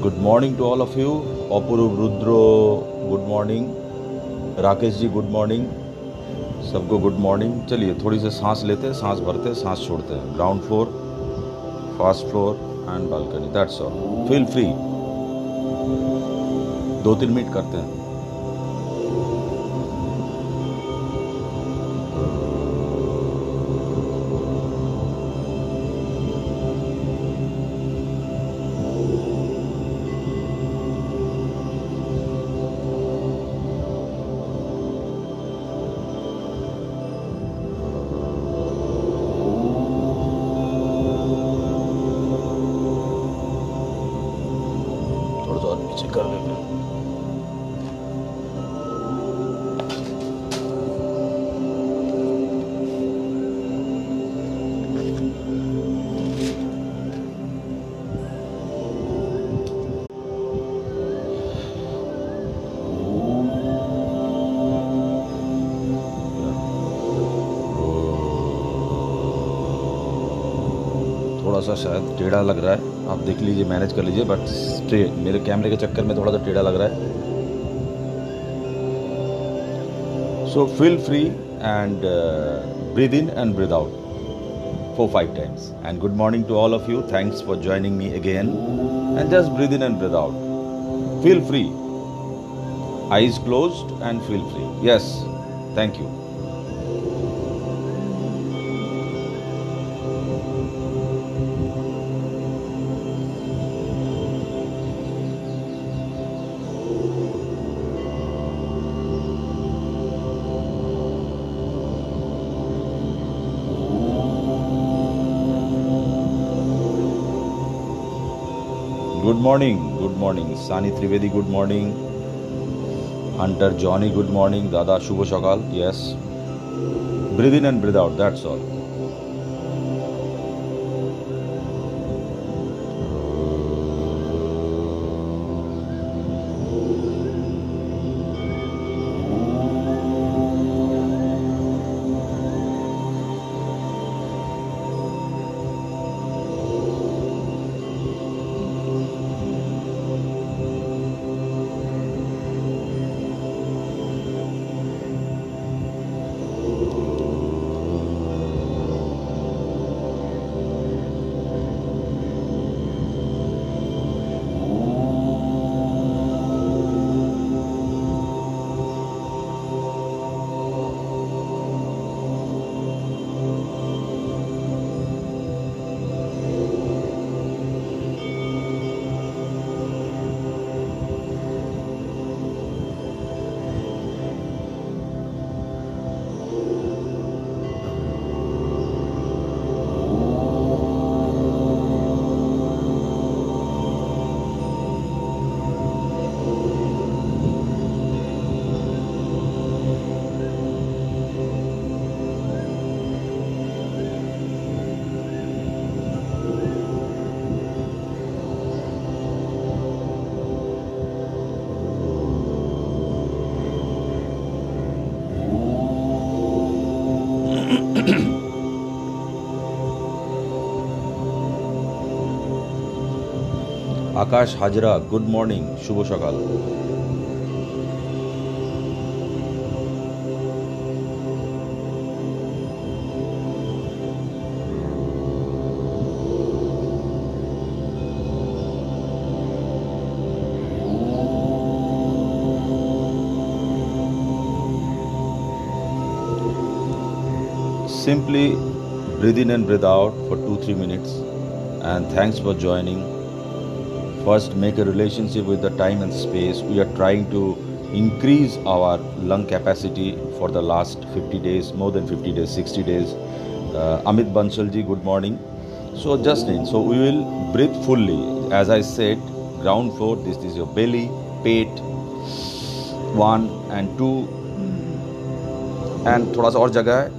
Good morning to all of you. Apurva Rudro good morning, Rakesh ji good morning, सबको good morning. चलिए थोड़ी सी सांस लेते हैं, सांस भरते हैं, सांस छोड़ते हैं। Ground floor, first floor and balcony, that's all. Feel free. 2-3 minute करते हैं। थोड़ा सा और पीछे कर लेते हैं। थोड़ा सा शायद टेढ़ा लग रहा है, आप देख लीजिए, मैनेज कर लीजिए, बट मेरे कैमरे के चक्कर में थोड़ा सा टेढ़ा लग रहा है। So feel free and breathe in and breathe out 4-5 times. And good morning to all of you. Thanks for joining me again. And just breathe in and breathe out. Feel free. Eyes closed and feel free. Yes. Thank you. Good morning. Good morning. Sani Trivedi, good morning. Hunter Johnny, good morning. Dada Shubho Shakal. Yes. Breathe in and breathe out. That's all. Akash Hazra, good morning, शुभ सकाल। Simply breathe in and breathe out for 2-3 minutes, and thanks for joining. First, make a relationship with the time and space. We are trying to increase our lung capacity for the last 50 days, more than 50 days, 60 days. Amit Bansal ji, good morning. So just in, so we will breathe fully. As I said, ground floor, this is your belly, pate, 1 and 2, and थोड़ा सा और जगह है।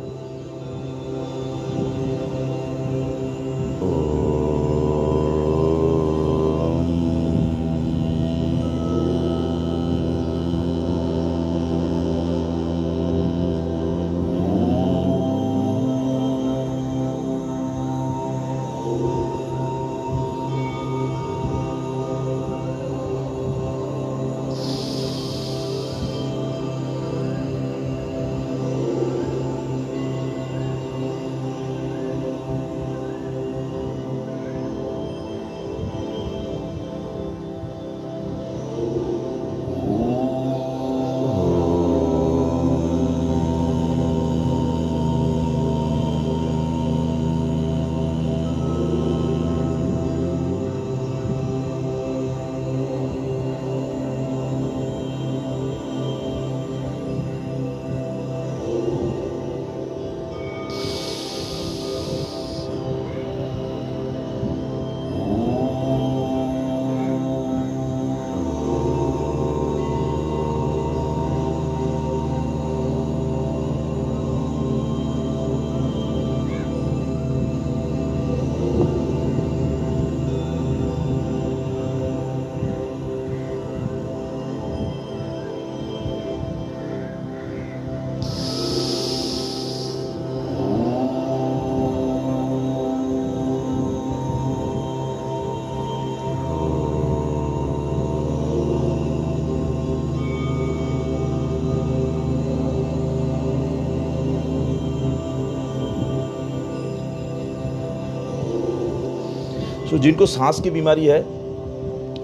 सो जिनको सांस की बीमारी है,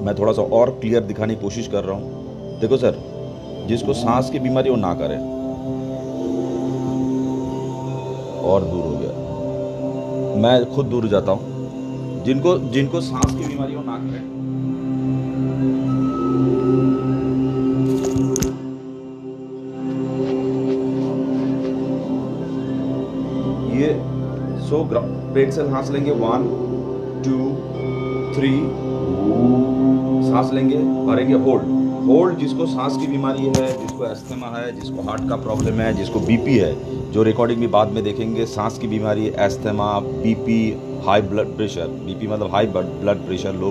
मैं थोड़ा सा और क्लियर दिखाने की कोशिश कर रहा हूँ। देखो सर, जिसको सांस की बीमारी वो ना करे, और दूर हो गया, मैं खुद दूर जाता हूँ। जिनको जिनको सांस की बीमारी हो ना करें। ये पेट से सांस लेंगे, 1 2 3, सांस लेंगे, भरेंगे, होल्ड। जिसको सांस की बीमारी है, जिसको अस्थमा है, जिसको हार्ट का प्रॉब्लम है, जिसको बीपी है, जो रिकॉर्डिंग भी बाद में देखेंगे, सांस की बीमारी, asthma, BP, high blood pressure, BP मतलब high blood pressure, low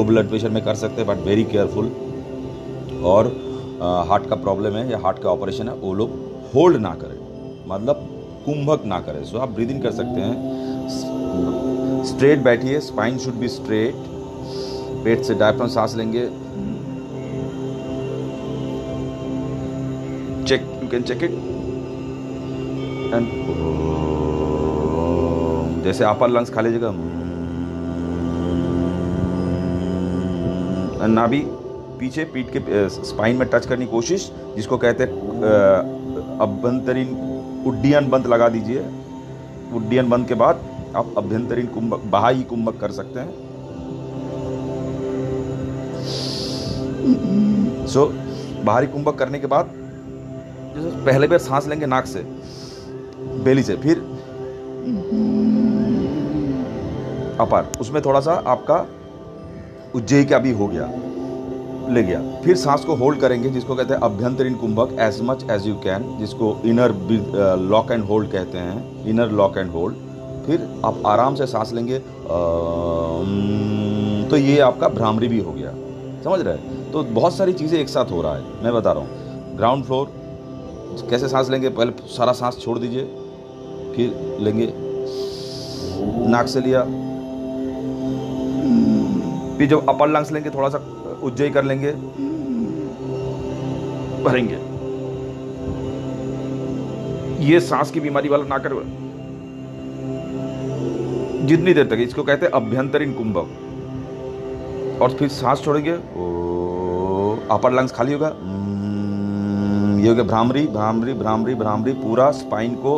blood pressure में कर सकते हैं, बट वेरी केयरफुल। और हार्ट का प्रॉब्लम है या हार्ट का ऑपरेशन है, वो लोग होल्ड ना करें, मतलब कुंभक ना करें। सो आप ब्रीदिंग कर सकते हैं, स्ट्रेट बैठिए, स्पाइन शुड बी स्ट्रेट, पेट से डायफ्राम सांस लेंगे, check, you can check it, and जैसे अपर लंग्स खा लीजिएगा, नाभि पीछे पीठ के स्पाइन में टच करने की कोशिश, जिसको कहते हैं अभ्यंतरीण उड्डयन बंद लगा दीजिए। उड्डयन बंद के बाद आप अभ्यंतरीण कुंभक, बाह्य कुंभक कर सकते हैं। सो बाहरी कुंभक करने के बाद जैसे पहले बार सांस लेंगे नाक से, बेली से, फिर अपर, उसमें थोड़ा सा आपका उज्जयी का भी हो गया, ले गया, फिर सांस को होल्ड करेंगे, जिसको कहते हैं अभ्यंतरीण कुंभक, as much as you can, जिसको इनर लॉक एंड होल्ड कहते हैं, इनर लॉक एंड होल्ड। फिर आप आराम से सांस लेंगे, तो ये आपका भ्रामरी भी हो गया, समझ रहे हैं? तो बहुत सारी चीज़ें एक साथ हो रहा है, मैं बता रहा हूँ। ग्राउंड फ्लोर कैसे सांस लेंगे, पहले सारा सांस छोड़ दीजिए, फिर लेंगे, नाक से लिया, फिर जब अपर लंग्स लेंगे, थोड़ा सा उज्जयी कर लेंगे, भरेंगे। ये सांस की बीमारी वाला ना कर, जितनी देर तक, इसको कहते हैं अभ्यंतरीण कुंभक। और फिर सांस छोड़ेंगे, अपर लंग्स खाली होगा, ये हो गया भ्रामरी, भ्रामरी, भ्रामरी, भ्रामरी। पूरा स्पाइन को,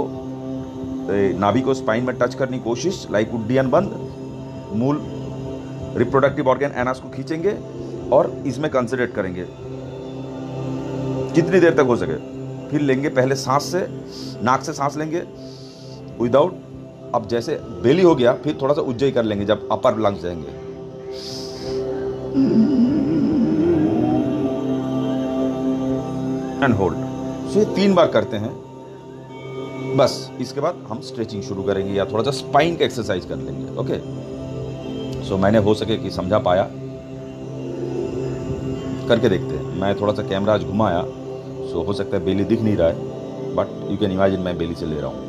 नाभि को स्पाइन में टच करने की कोशिश, लाइक उड्डयन बंद, मूल रिप्रोडक्टिव ऑर्गन एनास को खींचेंगे और इसमें कंसंट्रेट करेंगे जितनी देर तक हो सके। फिर लेंगे, पहले सांस से, नाक से सांस लेंगे विदाउट, अब जैसे बेली हो गया, फिर थोड़ा सा उज्जयी कर लेंगे जब अपर लंग्स जाएंगे, एंड होल्ड। सो ये 3 बार करते हैं बस। इसके बाद हम स्ट्रेचिंग शुरू करेंगे या थोड़ा सा स्पाइन का एक्सरसाइज कर लेंगे। ओके, सो मैंने हो सके कि समझा पाया, करके देखते हैं। मैं थोड़ा सा कैमरा आज घुमाया, सो हो सकता है बेली दिख नहीं रहा है, बट यू कैन इमेजिन मैं बेली से ले रहा हूँ।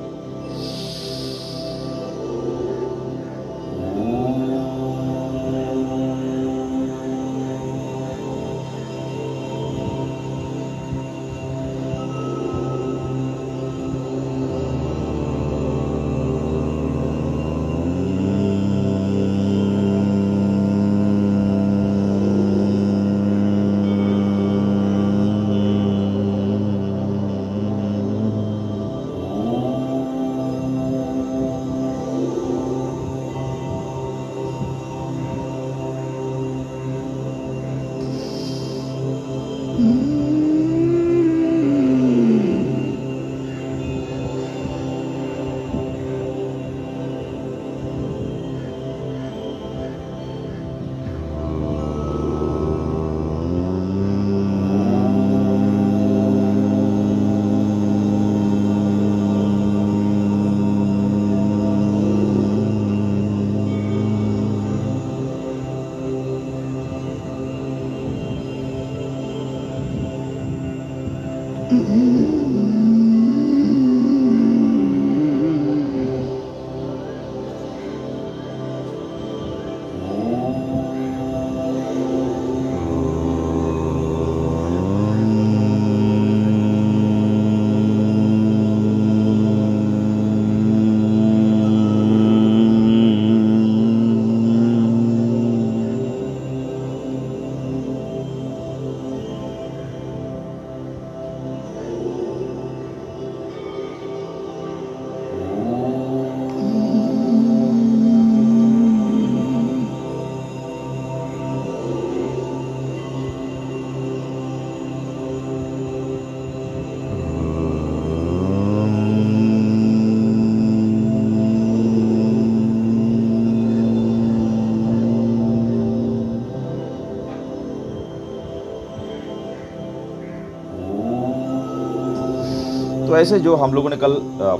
ऐसे जो हम लोगों ने कल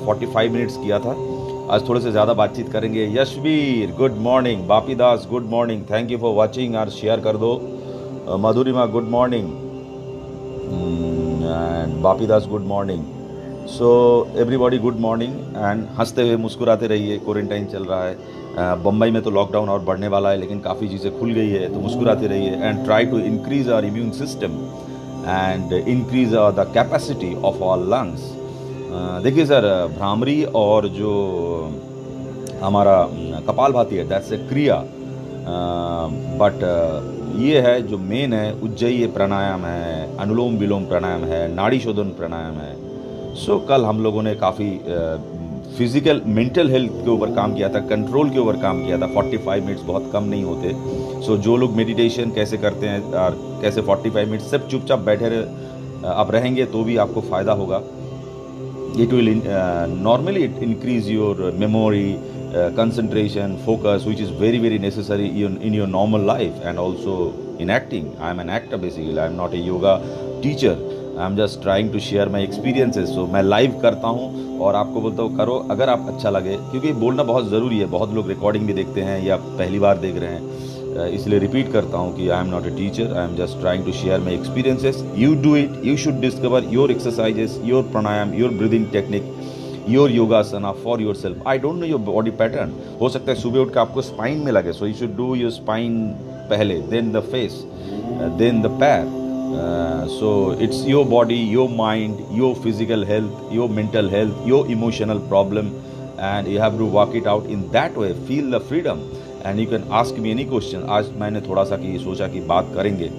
45 मिनट्स किया था, आज थोड़े से ज़्यादा बातचीत करेंगे। Yashveer good morning, Bapi Das good morning, thank you for watching और शेयर कर दो। Madhurima good morning and Bapi Das good morning. So everybody good morning and हंसते हुए मुस्कुराते रहिए। क्वारंटाइन चल रहा है, बम्बई में तो लॉकडाउन और बढ़ने वाला है, लेकिन काफ़ी चीज़ें खुल गई है, तो मुस्कुराते रहिए and try to increase our immune system and increase the capacity of our lungs. देखिए सर, भ्रामरी और जो हमारा कपालभाति है दैट्स ए क्रिया, बट ये है जो मेन है उज्जयी प्राणायाम है, अनुलोम विलोम प्राणायाम है, नाड़ी शोधन प्राणायाम है। सो कल हम लोगों ने काफ़ी फिजिकल मेंटल हेल्थ के ऊपर काम किया था, कंट्रोल के ऊपर काम किया था। 45 मिनट्स बहुत कम नहीं होते। सो जो लोग मेडिटेशन कैसे करते हैं और कैसे 45 मिनट्स सिर्फ चुपचाप बैठे आप रहेंगे तो भी आपको फ़ायदा होगा। It will normally it increase your memory, concentration, focus, which is very very necessary in your normal life and also in acting. I am an actor basically. I am not a yoga teacher. I am just trying to share my experiences. So मैं live करता हूँ और आपको बोलता हूँ करो अगर आप अच्छा लगे, क्योंकि बोलना बहुत ज़रूरी है। बहुत लोग रिकॉर्डिंग भी देखते हैं या पहली बार देख रहे हैं, इसलिए रिपीट करता हूँ कि I am not a teacher, I am just trying to share my experiences. You do it, you should discover your exercises, your pranayama, your breathing technique, your yogasana for yourself. I don't know your body pattern. हो सकता है सुबह उठ के आपको spine में लगे, so you should do your spine पहले, then the face, then the पैर। So it's your body, your mind, your physical health, your mental health, your emotional problem, and you have to work it out in that way. Feel the freedom and you can ask me any question. आज मैंने थोड़ा सा सोचा कि बात करेंगे,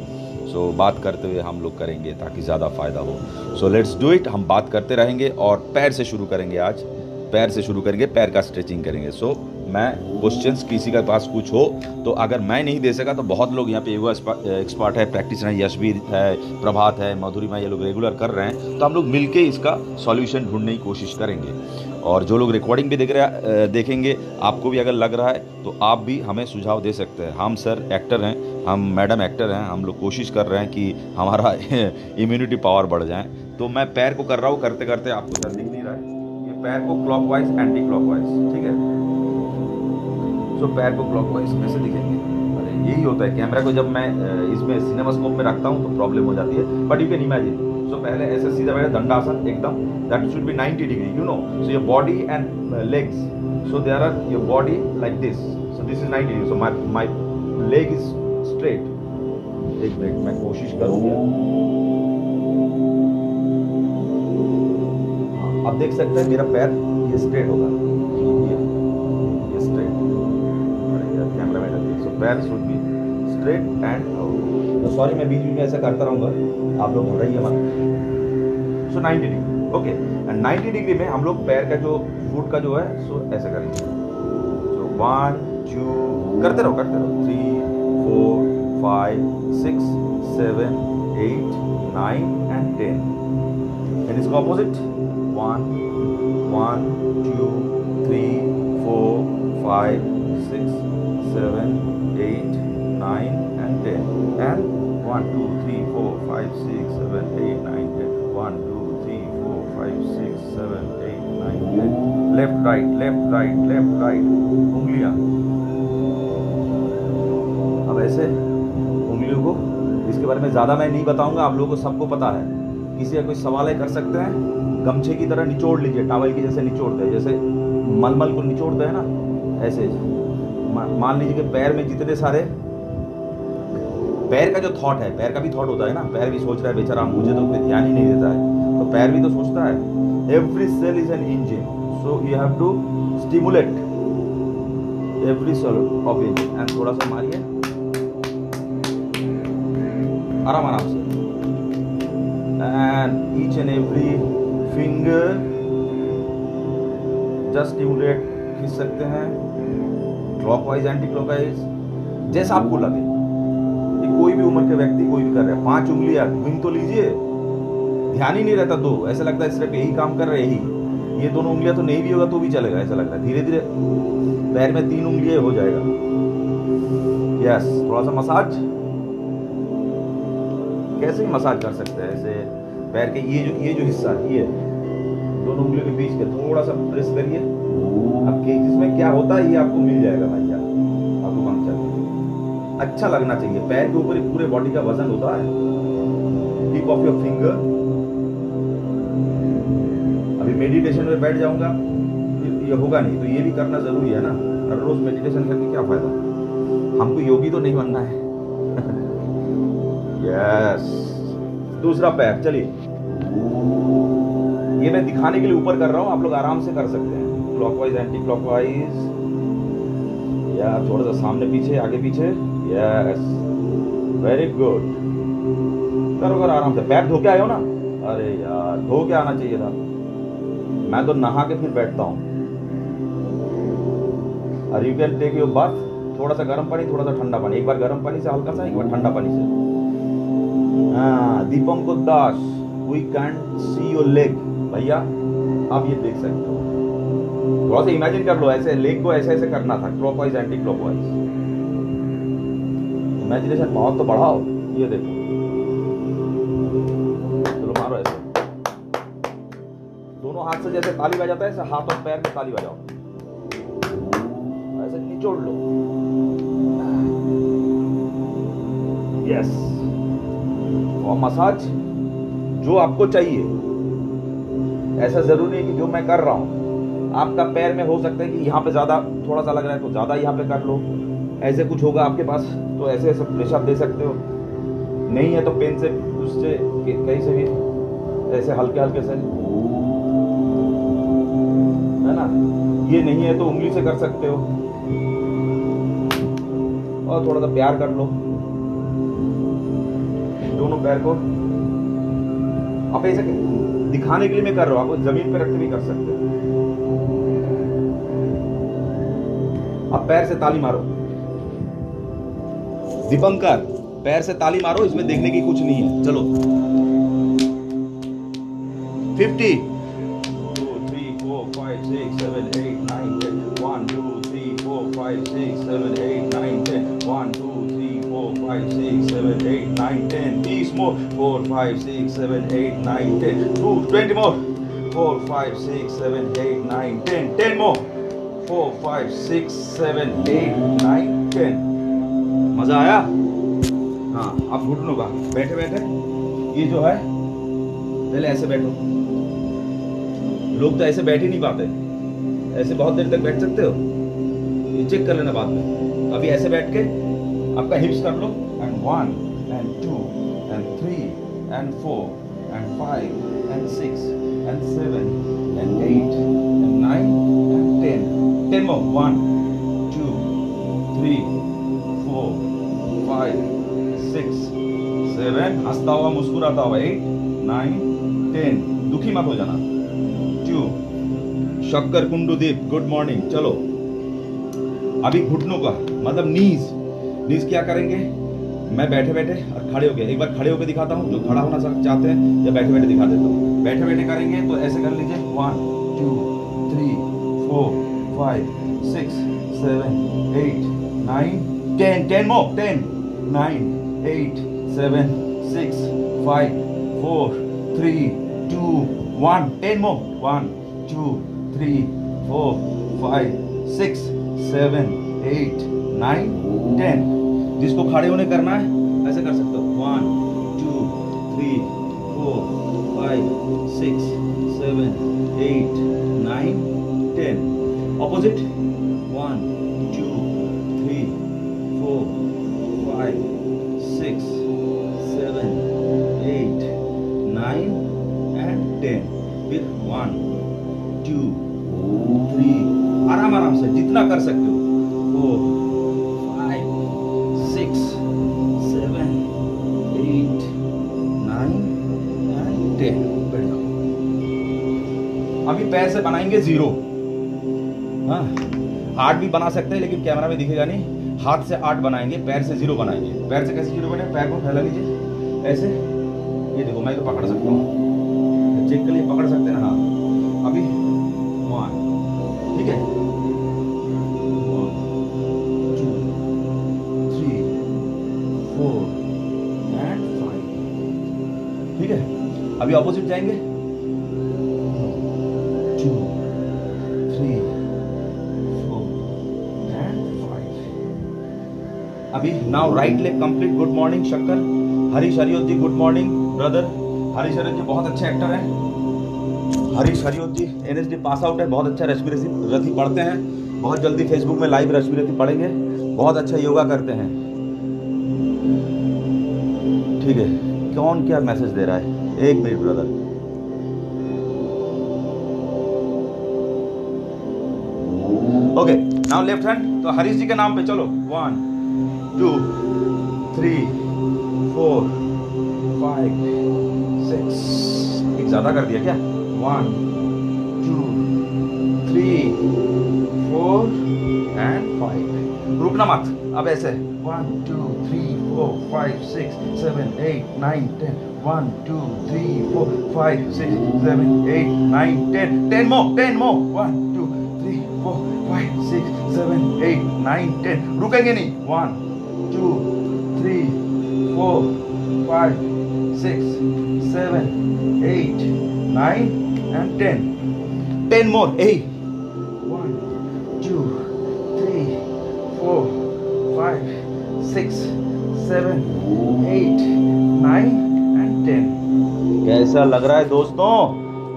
सो बात करते हुए हम लोग करेंगे ताकि ज़्यादा फ़ायदा हो। सो लेट्स डू इट। हम बात करते रहेंगे और पैर से शुरू करेंगे। आज पैर से शुरू करेंगे, पैर का स्ट्रेचिंग करेंगे। सो मैं क्वेश्चंस किसी के पास कुछ हो तो अगर मैं नहीं दे सका तो बहुत लोग यहाँ पे योगा एक्सपर्ट है, प्रैक्टिस है, यशवीर है, प्रभात है, मधुरिमा, ये लोग रेगुलर कर रहे हैं, तो हम लोग मिलके इसका सॉल्यूशन ढूंढने की कोशिश करेंगे। और जो लोग रिकॉर्डिंग भी देखेंगे, आपको भी अगर लग रहा है तो आप भी हमें सुझाव दे सकते हैं। हम सर एक्टर हैं, हम मैडम एक्टर हैं, हम लोग कोशिश कर रहे हैं कि हमारा इम्यूनिटी पावर बढ़ जाए। तो मैं पैर को कर रहा हूँ, करते करते आपको सर दिख नहीं रहा है, ये पैर को क्लॉकवाइज एंटी क्लॉकवाइज, ठीक है। तो पैर को क्लॉकवाइज कैसे दिखेंगे? अरे यही होता है, कैमरा को जब मैं इसमें सिनेमास्कोप में रखता हूँ तो प्रॉब्लम हो जाती है, but you can imagine. So पहले ऐसे सीधा बैठे, दंडासन एकदम, that should be 90 degree, you know. So your body and legs, so there are your body like this, so this is 90 degree, so my leg is straight. एक minute मैं कोशिश करूँगा। आप देख सकते हैं मेरा पैर ये स्ट्रेट होगा, ये स्ट्रेट, कैमरा में देखिए। सो पैर should be straight and, sorry मैं बीच में ऐसा करता रहूँगा, आप लोग घबराइए मत। सो 90 डिग्री, ओके। एंड 90 डिग्री में हम लोग पैर का जो फुट का जो है सो ऐसा करेंगे। सो 1 2 करते रहो 3 4 5 6 7 8 9 एंड 10। एंड इसका opposite 1 1 2 3 4 5 6 7 8 9 and 10 and 1 2 3 4 5 6 7 8 9 10 1 2 3 4 5 6 7 8 9 10 left right left right left right, उंगलियां। अब ऐसे उंगलियों को, इसके बारे में ज़्यादा मैं नहीं बताऊंगा, आप लोगों को सबको पता है। किसी का कोई सवाल है कर सकते हैं। गमछे की तरह निचोड़ लीजिए, टॉवल की जैसे निचोड़ते हैं, जैसे मलमल को निचोड़ते हैं ना, ऐसे। मान लीजिए कि पैर में जितने सारे, पैर का जो थॉट है, पैर का भी थॉट होता है ना, पैर भी सोच रहा है बेचारा, मुझे तो कोई ध्यान ही नहीं देता है, तो पैर भी तो सोचता है। Every cell is an engine, so you have to stimulate every cell of engine. And थोड़ा सा मारिए आराम आराम से, and each and every finger just stimulate, खींच सकते हैं क्लॉकवाइज एंटी क्लॉकवाइज, जैसा आपको लगे। ये कोई भी उम्र के व्यक्ति कोई भी कर रहा है। 5 उंगलियां गिन तो लीजिए, ध्यान ही नहीं रहता, 2 ऐसा लगता है सिर्फ यही काम कर रहे, यही। ये दोनों उंगलियां तो नहीं भी होगा तो भी चलेगा, ऐसा लगता है। धीरे धीरे पैर में 3 उंगलियां हो जाएगा। यस, थोड़ा सा मसाज, कैसे भी मसाज कर सकते हैं ऐसे पैर के, ये जो हिस्सा, ये दोनों उंगलियों के बीच के थोड़ा सा प्रेस करिए। अब इसमें क्या होता है ये आपको मिल जाएगा भैया, आपको पंक्चर अच्छा लगना चाहिए। पैर के ऊपर पूरे बॉडी का वजन होता है। Tip of your finger. अभी मेडिटेशन में बैठ जाऊंगा, ये होगा नहीं, तो ये भी करना जरूरी है ना। हर रोज मेडिटेशन करके क्या फायदा, हमको योगी तो नहीं बनना है। यस। दूसरा पैर, चलिए ये मैं दिखाने के लिए ऊपर कर रहा हूं, आप लोग आराम से कर सकते हैं। क्लॉकवाइज एंटी क्लॉकवाइज, या थोड़ा सा सामने पीछे आगे पीछे। Yes, very good. करो करो आराम से। पैर धो के आए हो ना? अरे यार धो के आना चाहिए था, मैं तो नहा के फिर बैठता हूँ। और you can take your bath, थोड़ा सा गर्म पानी थोड़ा सा ठंडा पानी, एक बार गर्म पानी से हल्का सा, एक बार ठंडा पानी से। Dipankar Das, we can see your leg. भैया आप ये देख सकते हो, थोड़ा सा इमेजिन कर लो, ऐसे लेग को ऐसे ऐसे करना था, क्लॉकवाइज एंटी क्लॉकवाइज। इमेजिनेशन बहुत तो बढ़ाओ। ये देखो, चलो मारो ऐसे, दोनों हाथ से जैसे ताली बजाता है ऐसे हाथ और पैर में ताली बजाओ, ऐसे निचोड़ लो। यस। और मसाज जो आपको चाहिए, ऐसा जरूरी है कि जो मैं कर रहा हूं आपका पैर में हो सकता है कि यहाँ पे ज्यादा थोड़ा सा लग रहा है तो ज्यादा यहाँ पे कर लो। ऐसे कुछ होगा आपके पास तो ऐसे ऐसे प्रेशर दे सकते हो, नहीं है तो पेन से उससे कहीं से भी ऐसे हल्के हल्के से, है ना। ये नहीं है तो उंगली से कर सकते हो, और थोड़ा सा प्यार कर लो दोनों पैर को। आप ऐसे दिखाने के लिए मैं कर रहा हूं, आप जमीन पे रख के भी कर सकते हो। अब पैर से ताली मारो। दीपंकर पैर से ताली मारो, इसमें देखने की कुछ नहीं है। चलो 50 2 3 4 5 6 7 8 9 10 1 2 3 4 5 6 7 8 9 10 1 2 3 4 5 6 7 8 9 10 30 more 4 5 6 7 8 9 10 2 20 more 4 5 6 7 8 9 10 10 more 4 5 6 7 8 9 10। मजा आया? हाँ, आप घुटनों का बैठे बैठे ये जो है, पहले ऐसे बैठो। लोग तो ऐसे बैठ ही नहीं पाते, ऐसे बहुत देर तक बैठ सकते हो, ये चेक कर लेना बाद में। अभी ऐसे बैठ के आपका हिप्स कर लो, and 1 and 2 and 3 and 4 and 5 and 6 and 7 and 8 and 9 and 10 10 more 1 2 3 4 5 6 7, हंसता हुआ मुस्कुराता हुआ 8 9 10, दुखी मत हो जाना। 2 शक्कर कुंडुदीप गुड मॉर्निंग। चलो अभी घुटनों का मतलब नीज क्या करेंगे, मैं बैठे बैठे और खड़े होके, एक बार खड़े होके दिखाता हूँ, जो खड़ा होना चाहते हैं, या बैठे बैठे दिखा देता हूँ। बैठे बैठे करेंगे तो ऐसे कर लीजिए 1 2 3 4 5 6 7 8 9 10 10 more 10 9 8 7 6 5 4 3 2 1 10 more 1 2 3 4 5 6 7 8 9 10। जिसको खड़े होने करना है ऐसे कर सकते हो 1 2 3 4 5 6 7 8 9 10। Opposite 1 2 3 4 5 6 7 8 9 and 10। फिर 1 2 3, आराम से जितना कर सकते हो, 4 5 6 7 8 9 and 10। बैठ जाओ। अभी पैर से बनाएंगे 0। हाँ, 8 भी बना सकते हैं लेकिन कैमरा में दिखेगा नहीं। हाथ से 8 बनाएंगे, पैर से 0 बनाएंगे। पैर से कैसे 0 बने? पैर को फैला लीजिए ऐसे, ये देखो मैं तो पकड़ सकता हूँ, चेक के लिए पकड़ सकते हैं ना। हाँ अभी 1, ठीक है, 1 2 3 4 and 5, ठीक है। अभी ऑपोजिट जाएंगे, अभी now right leg complete. Good morning शक्कर। हरीश हरियोत जी गुड मॉर्निंग ब्रदर। हरीश हरियोत जी बहुत अच्छे एक्टर हैं। हरीश हरियोत जी NSD पास आउट है, बहुत अच्छा रश्मि रथी पढ़ते हैं। बहुत जल्दी फेसबुक में लाइव रश्मि रथी पढ़ेंगे। बहुत अच्छा योगा करते हैं। ठीक है, कौन क्या मैसेज दे रहा है? एक minute brother. Okay now left hand. तो हरीश जी के नाम पे चलो 1 2 3 4 5 6। एक ज्यादा कर दिया क्या? 1 2 3 4 एंड 5। रुकना मत। अब ऐसे 1 2 3 4 5 6 7 8 9 10। 1 2 3 4 5 6 7 8 9 10। 10 more 10 more। 1 2 3 4 5 6 7 8 9 10। रुकेंगे नहीं। 1 2 3 4 5 6 7 8 9 and 10। 10 more। 8 1 2 3 4 5 6 7 8 9 and 10। कैसा लग रहा है दोस्तों?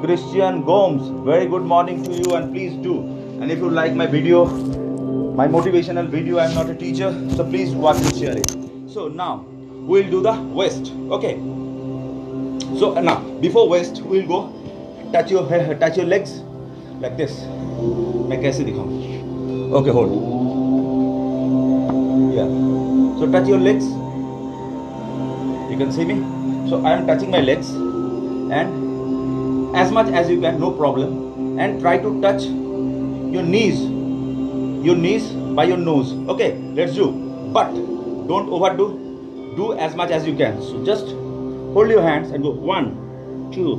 Christian Gomes, very good morning to you and please do. And if you like my video, my motivational video, I am not a teacher, so please watch and share it. So now we will do the waist. Okay, so now before waist we will go touch your legs like this. मैं कैसे दिखाऊं? Okay, hold. Yeah, so touch your legs. You can see me. So I am touching my legs and as much as you can, no problem, and try to touch your knees by your nose. Okay, let's do, but don't overdo. Do as much as you can. So just hold your hands and go 1 2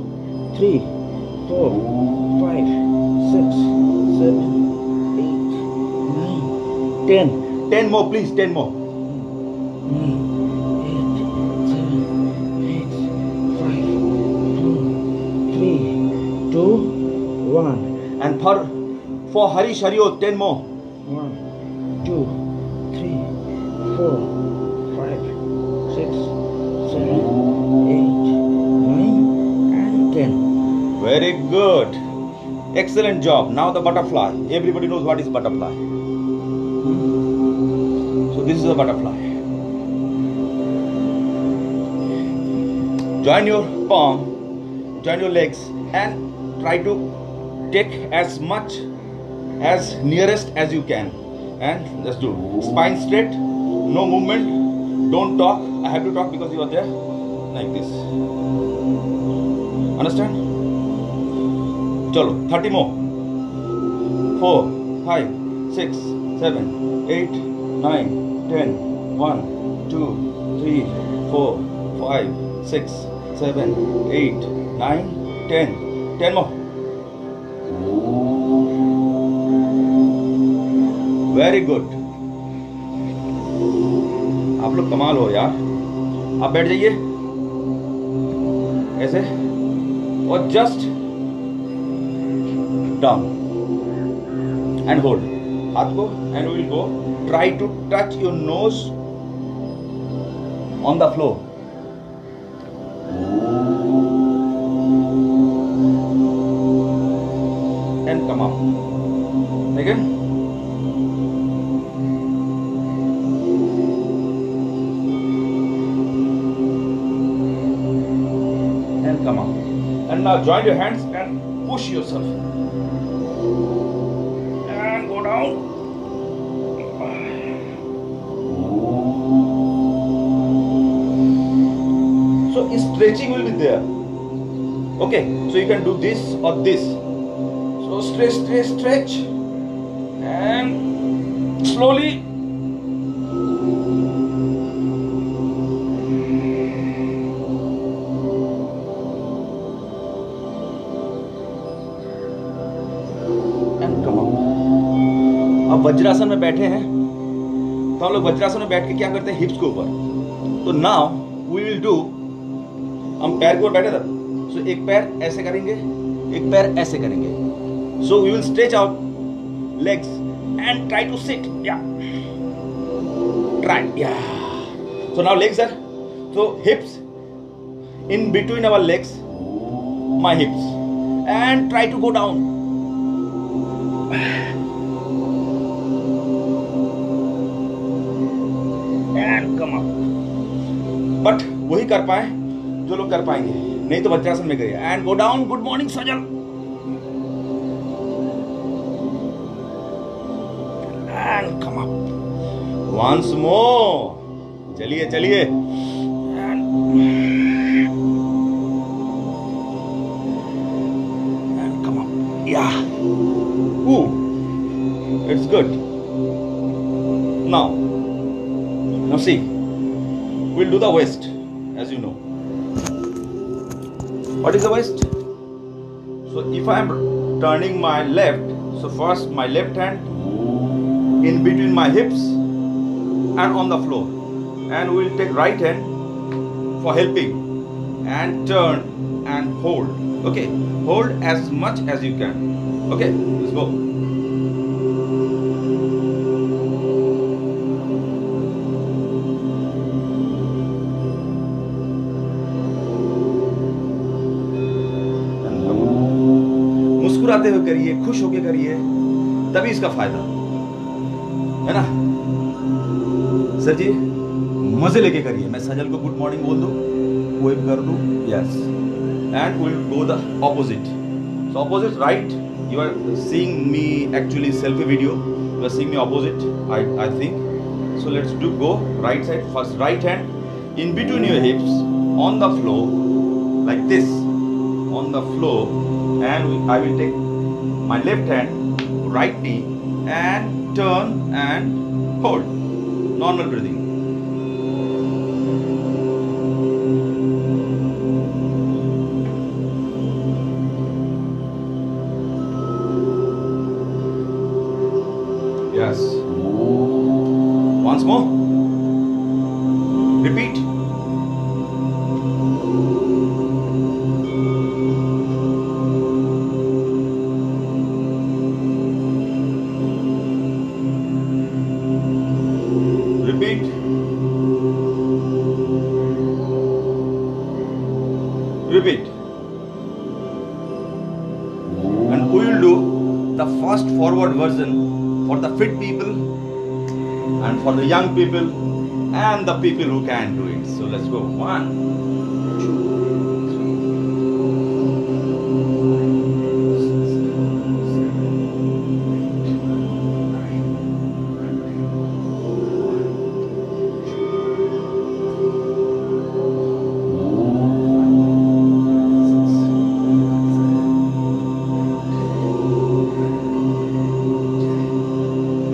3 4 5 6 7 8 9 10. 10 more please. 10 more. 8 7 8 5 4 3 2 1. And for Harish Hariyot 10 more. 1 2 3 4 5 6 7 8 9 and 10. Very good. Excellent job. Now the butterfly. Everybody knows what is butterfly. So this is a butterfly. Join your palm, join your legs and try to take as much as nearest as you can, and just do spine straight, no movement, don't talk. I have to talk because you are there, like this. Understand? Chalo, 30 more. 4 5 6 7 8 9 10. 1 2 3 4 5 6 7 8 9 10. 10 more. Very good. आप लोग कमाल हो यार। आप बैठ जाइए ऐसे और जस्ट डाउन एंड होल्ड हाथ को and will go try to touch your nose on the floor. And come up again. Come on. And now join your hands and push yourself. And go down. So stretching will be there. Okay, so you can do this or this. So stretch, stretch, stretch. And slowly. अब वज्रासन में बैठे हैं तो हम लोग वज्रासन में बैठ के क्या करते हैं? हिप्स के ऊपर। तो नाउ वी विल डू, हम पैर के ऊपर बैठे थे, सो एक पैर ऐसे करेंगे, एक पैर ऐसे करेंगे। So we will stretch out legs and try to sit. या try. Yeah. So now legs are, so hips in between our legs, my hips, and try to go down. And come up. But वही कर पाए जो लोग कर पाएंगे, नहीं तो वज्रासन में करिए. And go down. Good morning, Sajal. And come up. Once more. चलिए चलिए. And come up. Yeah. Ooh. It's good. Now see. We'll do the waist, as you know. What is the waist? So if I am turning my left, so first my left hand in between my hips and on the floor, and we'll take right hand for helping and turn and hold. Okay, hold as much as you can. Okay, let's go. मुस्कुराते हुए करिए, खुश होके करिए, तभी इसका फायदा है ना. सर जी मजे लेके करिए. मैं सजल को गुड मॉर्निंग बोल दूं, वेव कर दूं. Yes. And will go the opposite. So opposite right. You are seeing me actually selfie video. You are seeing me opposite I think. So let's do go right side. First right hand in between your hips on the floor like this, on the floor, and I will take my left hand, right knee, and turn and hold. Normal breathing. Yes. Once more. Repeat. Repeat. And we will do the fast forward version for the fit people and for the young people and the people who can do it. So let's go. 1, 2, 3, 4.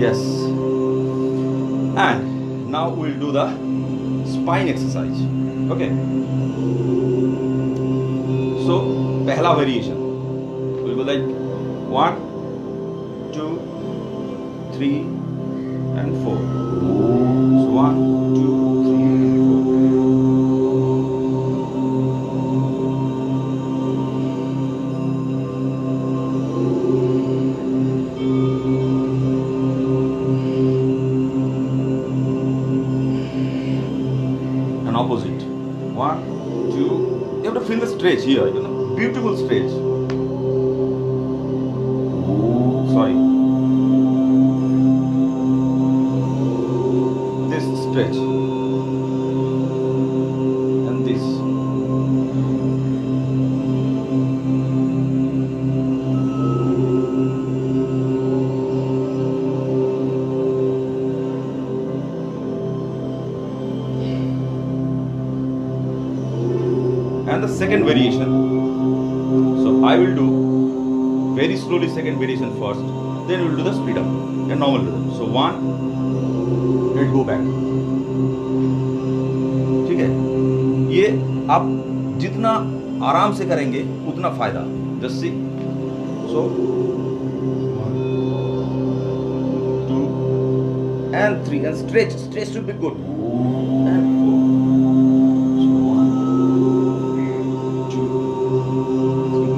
Yes. And now we'll do the spine exercise. Okay. So, pehla variation. We'll go like 1, 2, 3, and 4. So 1, 2, 3, and 4. And opposite. 1, 2. You have to feel the stretch here. You know, beautiful stretch. Sorry. This stretch. And this. And the second variation. So I will do very slowly second variation first, then we will do the speed up and normal rhythm. So 1, it go back. ठीक है, ये आप जितना आराम से करेंगे उतना फायदा. Just see. So 1, 2, and 3, and stretch should be good. And 4. So 1, 2, 3, 4.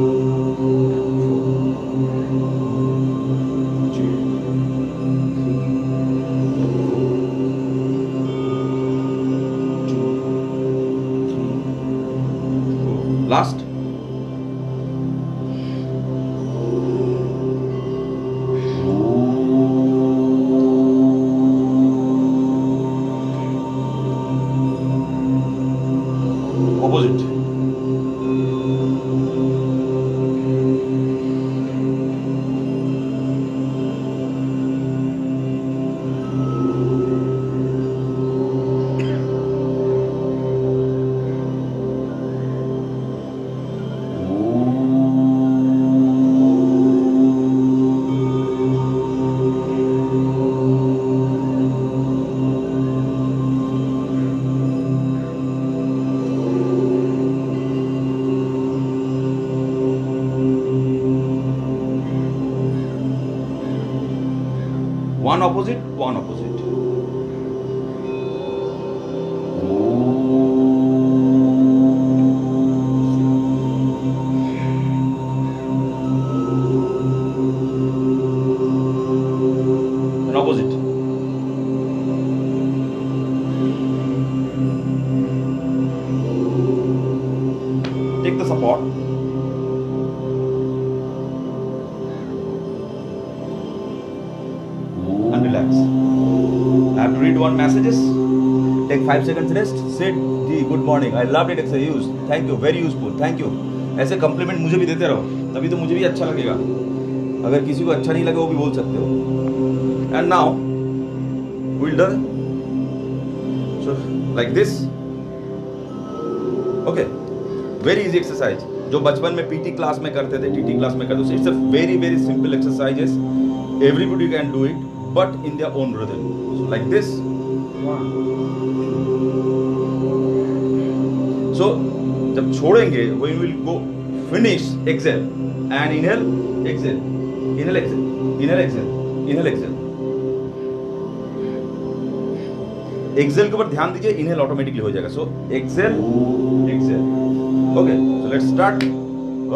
One opposite, one opposite. An opposite. Take the support. And relax. I have to read one messages. Take 5 seconds rest. Sit. जी good morning. I loved it exercise. Thank you. Very useful. Thank you. ऐसे complement मुझे भी देते रहो, तभी तो मुझे भी अच्छा लगेगा. अगर किसी को अच्छा नहीं लगे वो भी बोल सकते हो. And now we'll done. So like this. Okay. Very easy exercise. जो बचपन में पीटी क्लास में करते थे, टीटी क्लास में करते थे. It's a very very simple exercises. Everybody can do it, but in their own rhythm. So like this. So जब छोड़ेंगे, when we will go finish, exhale and inhale, exhale, inhale, exhale, inhale, exhale, inhale, exhale. Exhale के ऊपर ध्यान दीजिए, inhale automatically हो जाएगा. So exhale, exhale. Okay, so let's start.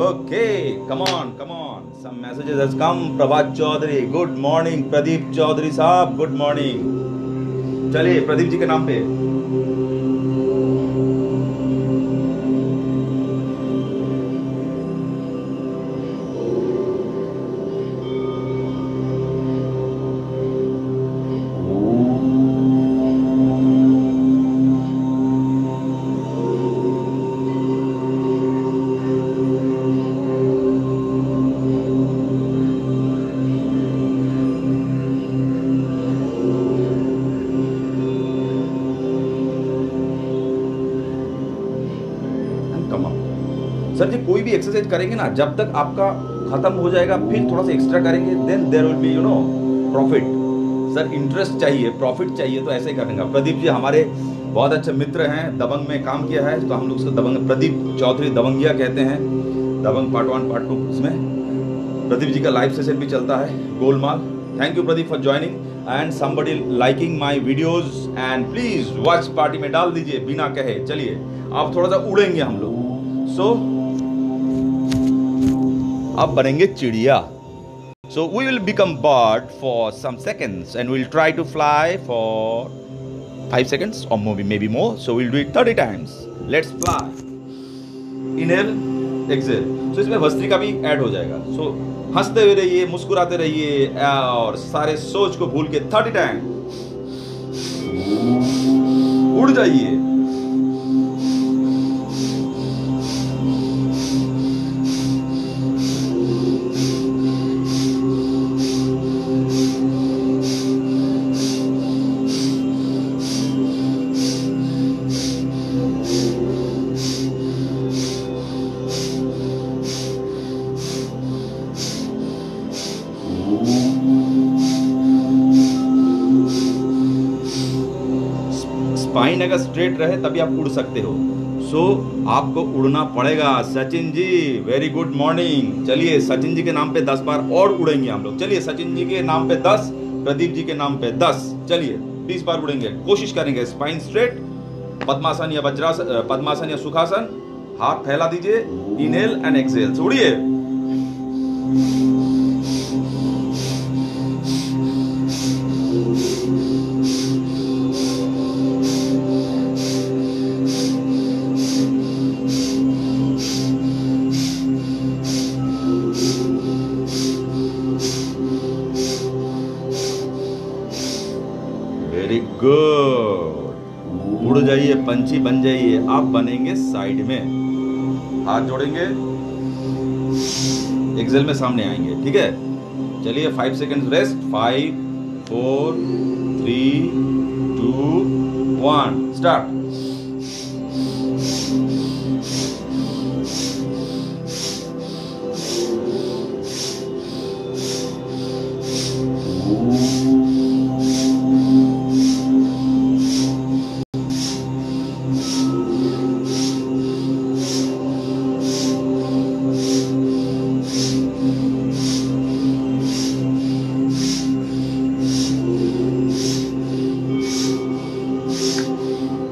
Okay, come on, come on. Some messages has come. Prabhat Chaudhary, good morning. Pradeep Chaudhary साहब, good morning. चलिए प्रदीप जी के नाम पे. सर जी कोई भी एक्सरसाइज करेंगे ना, जब तक आपका खत्म हो जाएगा फिर थोड़ा सा एक्स्ट्रा करेंगे, then there will be profit. Sir interest चाहिए, प्रॉफिट चाहिए, तो ऐसे ही करेंगे. प्रदीप जी हमारे बहुत अच्छे मित्र हैं, दबंग में काम किया है, तो हम लोग उसको दबंग, प्रदीप चौधरी दबंगिया कहते हैं. दबंग पार्ट 1 पार्ट 2 इसमें प्रदीप जी का लाइव सेशन भी चलता है, Golmaal. Thank you Pradeep for joining and somebody liking my videos and please watch party में डाल दीजिए बिना कहे. चलिए अब थोड़ा सा उड़ेंगे हम लोग. सो अब बनेंगे चिड़िया. So we will become bird for some seconds and we'll try to fly for 5 seconds or maybe more. So we'll do it 30 times. Let's fly. Inhale, exhale. So इसमें भस्त्रिका भी ऐड हो जाएगा. So हंसते हुए रहिए, मुस्कुराते रहिए और सारे सोच को भूल के 30 टाइम उड़ जाइए. स्पाइन अगर स्ट्रेट रहे तभी आप उड़ सकते हो. सो आपको उड़ना पड़ेगा. Sachin ji very good morning. चलिए सचिन जी के नाम पे 10 बार और उड़ेंगे हम लोग. चलिए सचिन जी के नाम पे 10, प्रदीप जी के नाम पे 10. चलिए 20 बार उड़ेंगे. कोशिश करेंगे स्पाइन स्ट्रेट. पद्मासन या वज्रासन, पद्मासन या सुखासन. हाथ फैला दीजिए. Inhale and exhale. उड़िए. Very good. उड़ जाइए, पंछी बन जाइए. आप बनेंगे साइड में. हाथ जोड़ेंगे, एक्सेल में सामने आएंगे. ठीक है. चलिए 5 seconds rest. 5 4 3 2 1 start.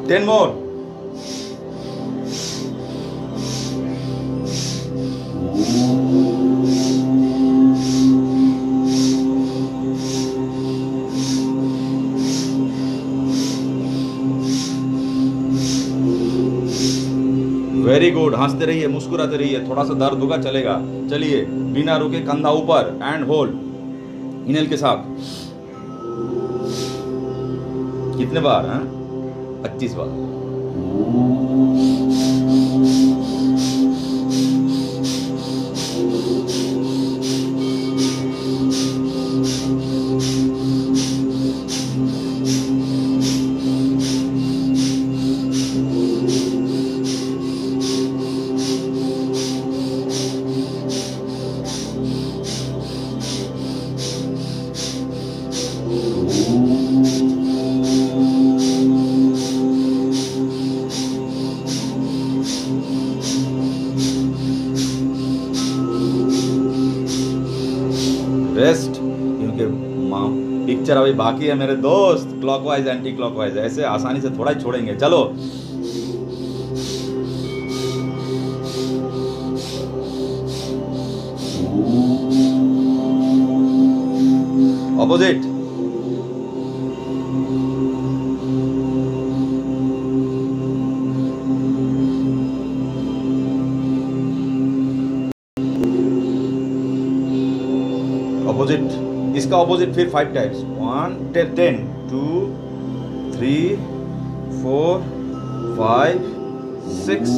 10 more. Very good, हंसते रहिए, मुस्कुराते रहिए, थोड़ा सा दर्द होगा चलेगा। चलिए, बिना रुके कंधा ऊपर एंड होल्ड इनहेल के साथ। कितने बार? 25 बार। रेस्ट, क्योंकि पिक्चर अभी बाकी है मेरे दोस्त। क्लॉकवाइज एंटी क्लॉकवाइज, ऐसे आसानी से थोड़ा ही छोड़ेंगे। चलो, ऑपोजिट। ऑपोजिट, इसका ऑपोजिट फिर 5 times. 1 10 2 3 4 5 6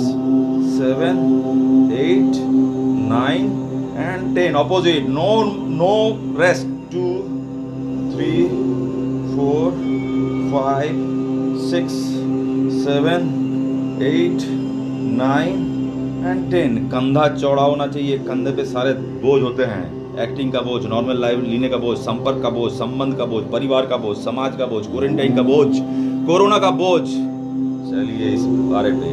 7 8 9 and 10. Opposite, no rest. 2 3 4 5 6 7 8 9 and 10. कंधा चौड़ा होना चाहिए। कंधे पे सारे बोझ होते हैं। एक्टिंग का बोझ, नॉर्मल लाइफ जीने का बोझ, संपर्क का बोझ, संबंध का बोझ, परिवार का बोझ, समाज का बोझ, क्वारंटाइन का बोझ, कोरोना का बोझ। चलिए इस बारे पे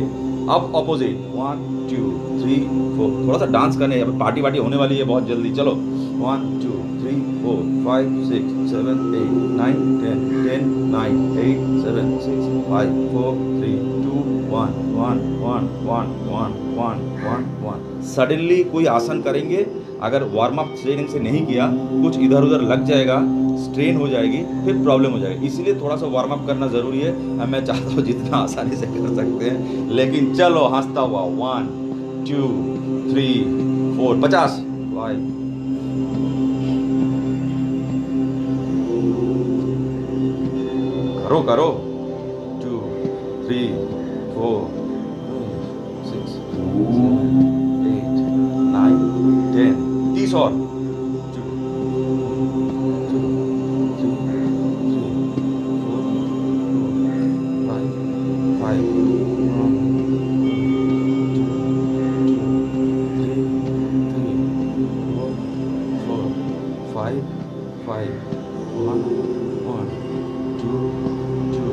अब ऑपोजिट। 1 2 3 4। थोड़ा सा डांस करने, पार्टी वार्टी होने वाली है बहुत जल्दी। चलो 1 2 3 4 5 6 7 8 9 10 10 9 8 7 6 5 4 3 2 1 1 1 1 1 1 1 1। सडनली कोई आसन करेंगे, अगर वार्म अप ट्रेनिंग से नहीं किया, कुछ इधर उधर लग जाएगा, स्ट्रेन हो जाएगी, फिर प्रॉब्लम हो जाएगी। इसलिए थोड़ा सा वार्म अप करना जरूरी है। मैं चाहता हूँ जितना आसानी से कर सकते हैं, लेकिन चलो हंसता हुआ। 1 2 3 4 50 5 करो करो। 2 3 4 6 8 9 10। 30 और। 2 2 3 4 5 5 5 5 1 1 2 2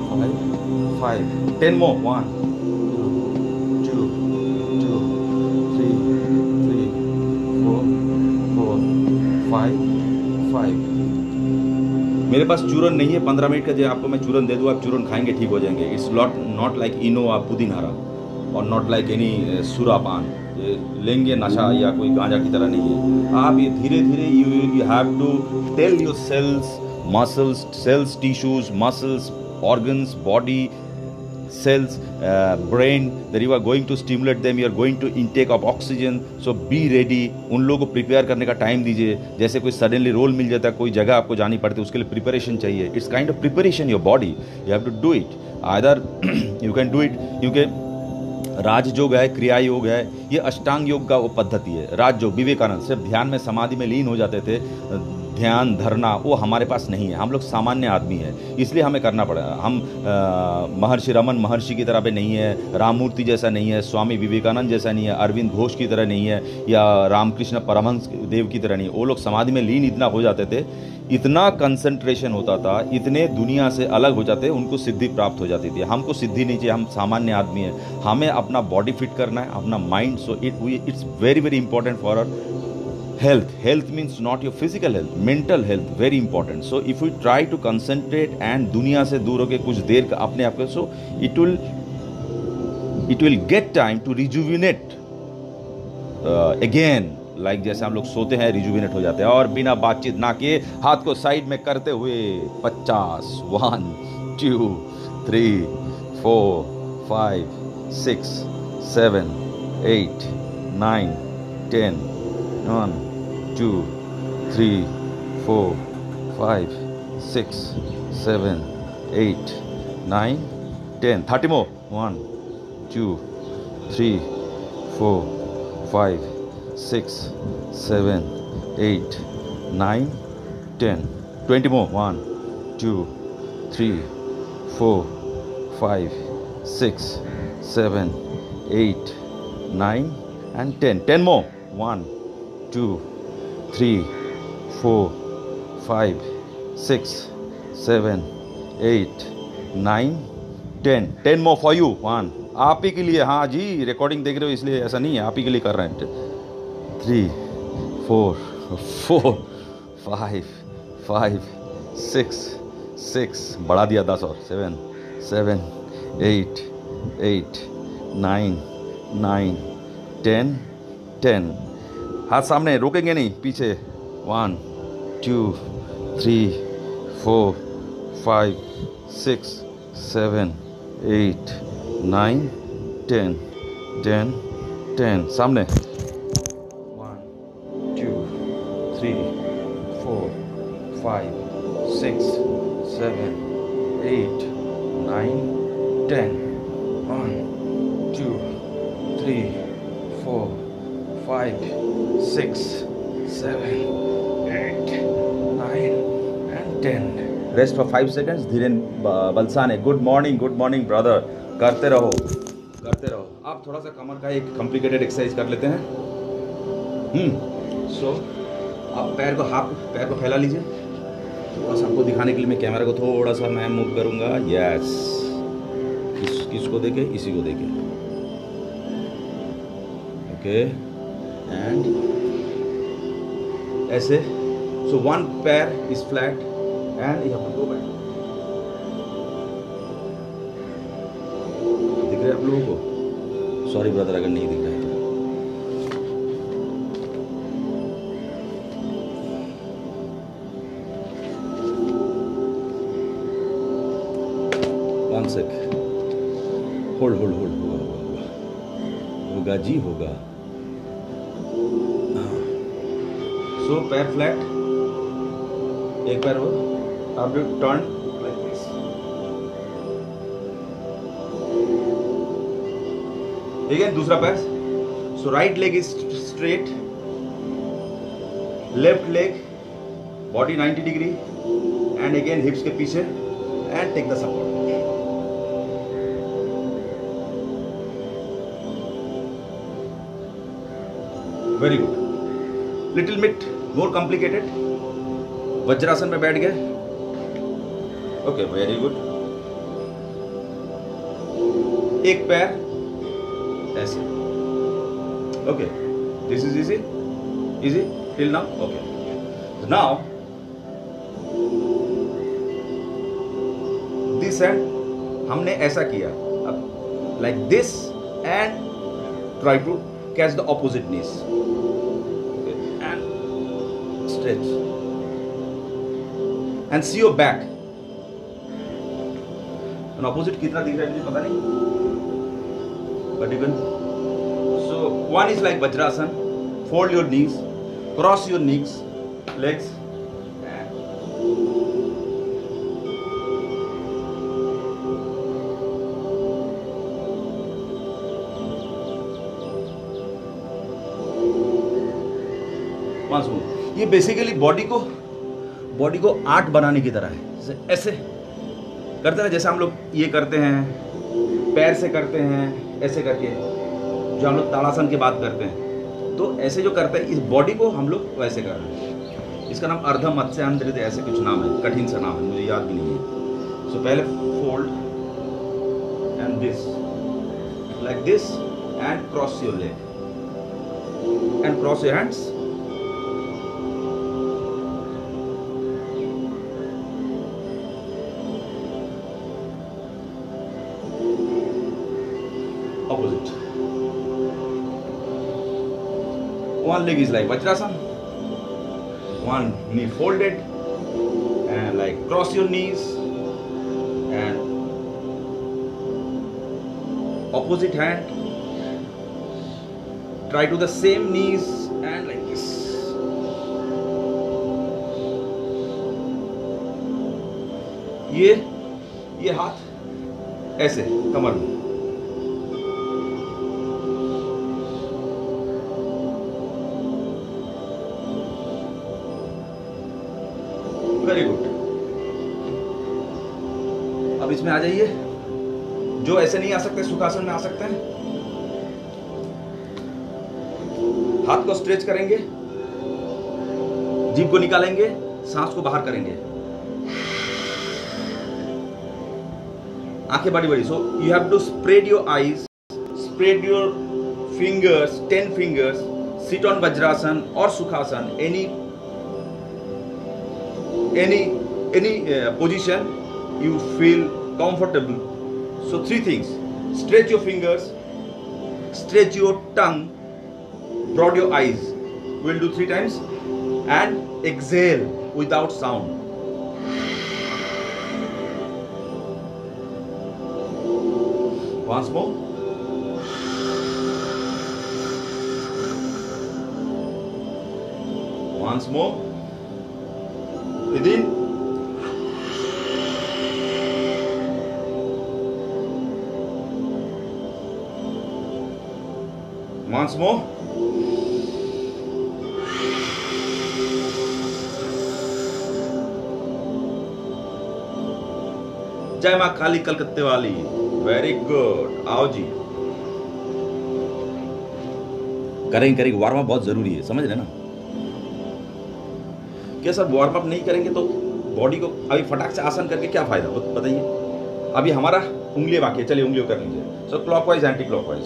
5 5 10 more। 1 2 2 3 3 4 4 5 5। मेरे पास चूरन नहीं है 15 मिनट का, जो आपको मैं चूरन दे दूँ, आप चूरन खाएंगे ठीक हो जाएंगे। इट्स नॉट लाइक इनो और पुदीनहरा और नॉट लाइक एनी सुरापान। लेंगे नशा या कोई गांजा की तरह नहीं है। आप ये धीरे धीरे you have to tell your cells, muscles, cells, tissues, muscles, organs, body, cells, brain, that you are going to stimulate them, you are going to intake of oxygen, so be ready। उन लोगों को prepare करने का time दीजिए। जैसे कोई suddenly role मिल जाता है, कोई जगह आपको जानी पड़ती है, उसके लिए प्रिपरेशन चाहिए। It's kind of preparation your body, you have to do it. Either you can do it, क्योंकि राजयोग है, क्रिया योग है, ये अष्टांग योग का वो पद्धति है। राजयोग, विवेकानंद सिर्फ ध्यान में समाधि में लीन हो जाते थे। ध्यान धरना वो हमारे पास नहीं है। हम लोग सामान्य आदमी हैं, इसलिए हमें करना पड़ा। हम महर्षि रमन महर्षि की तरह पे नहीं है, राममूर्ति जैसा नहीं है, स्वामी विवेकानंद जैसा नहीं है, अरविंद घोष की तरह नहीं है, या रामकृष्ण परमहंस देव की तरह नहीं है। वो लोग समाधि में लीन इतना हो जाते थे, इतना कंसंट्रेशन होता था, इतने दुनिया से अलग हो जाते, उनको सिद्धि प्राप्त हो जाती थी। हमको सिद्धि नहीं चाहिए, हम सामान्य आदमी हैं। हमें अपना बॉडी फिट करना है, अपना mind. So it's very very important for Health means not your physical health, mental health, very important. So if we try to concentrate and दुनिया से दूर होके कुछ देर का अपने आप को, so it will get time to rejuvenate again. Like जैसे हम लोग सोते हैं रिजुविनेट हो जाते हैं, और बिना बातचीत ना किए हाथ को साइड में करते हुए 50, 1 2 3 4 5 6 7 8 9 10 1 2 3 4 5 6 7 8 9 10. 30 more. 1 2 3 4 5 6 7 8 9 10. 20 more. 1 2 3 4 5 6 7 8 9 and 10. 10 more. 1 2 3 4 5 6 7 8 9 10. 10 more for you. 1. आप ही के लिए, हाँ जी, रिकॉर्डिंग देख रहे हो इसलिए ऐसा नहीं है, आप ही के लिए कर रहे हैं. 3 4 4 5 5 6 बढ़ा दिया 10 और 7 7 8 8 9 9 10 10. हाथ सामने, रोकेंगे नहीं, पीछे. 1 2 3 4 5 6 7 8 9 10 10 10. सामने. 1 2 3 4 5 6 7 8 9 10. 1 2 3 4 5 6 7 8 9 and 10. Rest for 5 seconds. Dhiren Balsane. Good morning brother. करते रहो. आप थोड़ा सा कमर का एक कॉम्प्लिकेटेड एक्सरसाइज कर लेते हैं. सो आप पैर को फैला लीजिए. थोड़ा सा आपको दिखाने के लिए मैं कैमरा को थोड़ा सा मैं मूव करूंगा. यस. किसको देखे? इसी को देखे. ओके. एंड ऐसे. सो वन पैर is flat and you have to go back. दिख रहा है आप लोगों को? सॉरी ब्रदर अगर नहीं दिख रहा है. 1 sec. होल्ड. होगा जी, होगा. सो पैर फ्लैट. एक पैर हो. आप टर्न लाइक दिस. अगेन दूसरा पैर. So right leg is straight. Left leg body 90 degree and again hips के पीछे and take the support. Very good. Little bit more complicated. Vajrasana में बैठ गए. Okay, very good. एक पैर ऐसे. Okay, this is easy till now. Okay, now this hand हमने ऐसा किया. अब like this and try to catch the opposite knees. Okay, and stretch and see your back. And opposite कितना दिख रहा है मुझे पता नहीं, but you can. So one is like Vajrasan. Fold your knees, cross your legs. Once more. ये basically body को art बनाने की तरह है. ऐसे करते हैं जैसे हम लोग ये करते हैं, पैर से करते हैं ऐसे करके, जो हम लोग ताड़ासन की बात करते हैं. तो ऐसे जो करते हैं इस बॉडी को हम लोग वैसे कर रहे हैं. इसका नाम अर्ध मत्स्यांद्रित ऐसे कुछ नाम है, कठिन सा नाम है, मुझे याद भी नहीं है. सो पहले fold and this like this and cross your leg and cross your hands one leg is like Vajrasana, one knee folded, and like cross your knees, and opposite hand, try to the same knees and like this. ये हाथ ऐसे कमर में, very good. अब इसमें आ जाइए, जो ऐसे नहीं आ सकते सुखासन में आ सकते हैं। हाथ को स्ट्रेच करेंगे, जीभ को निकालेंगे, सांस को बाहर करेंगे, आंखें बड़ी बड़ी। So you have to spread your eyes, spread your fingers, 10 fingers, sit on Vajrasan or Sukhasan, any position you feel comfortable. So 3 things: stretch your fingers, stretch your tongue, broad your eyes. We'll do 3 times, and exhale without sound. Once more. Once more. Within. Once more. जय मां काली कलकत्ते वाली। Very good. आओ जी, करेंगे warm up बहुत जरूरी है, समझ रहे ना? क्या सर वार्म अप नहीं करेंगे तो बॉडी को अभी फटाक से आसन करके क्या फायदा, बताइए। अभी हमारा उंगलियां बाकी है, चलिए उंगलियों कर लीजिए। सो क्लॉकवाइज एंटी क्लॉकवाइज,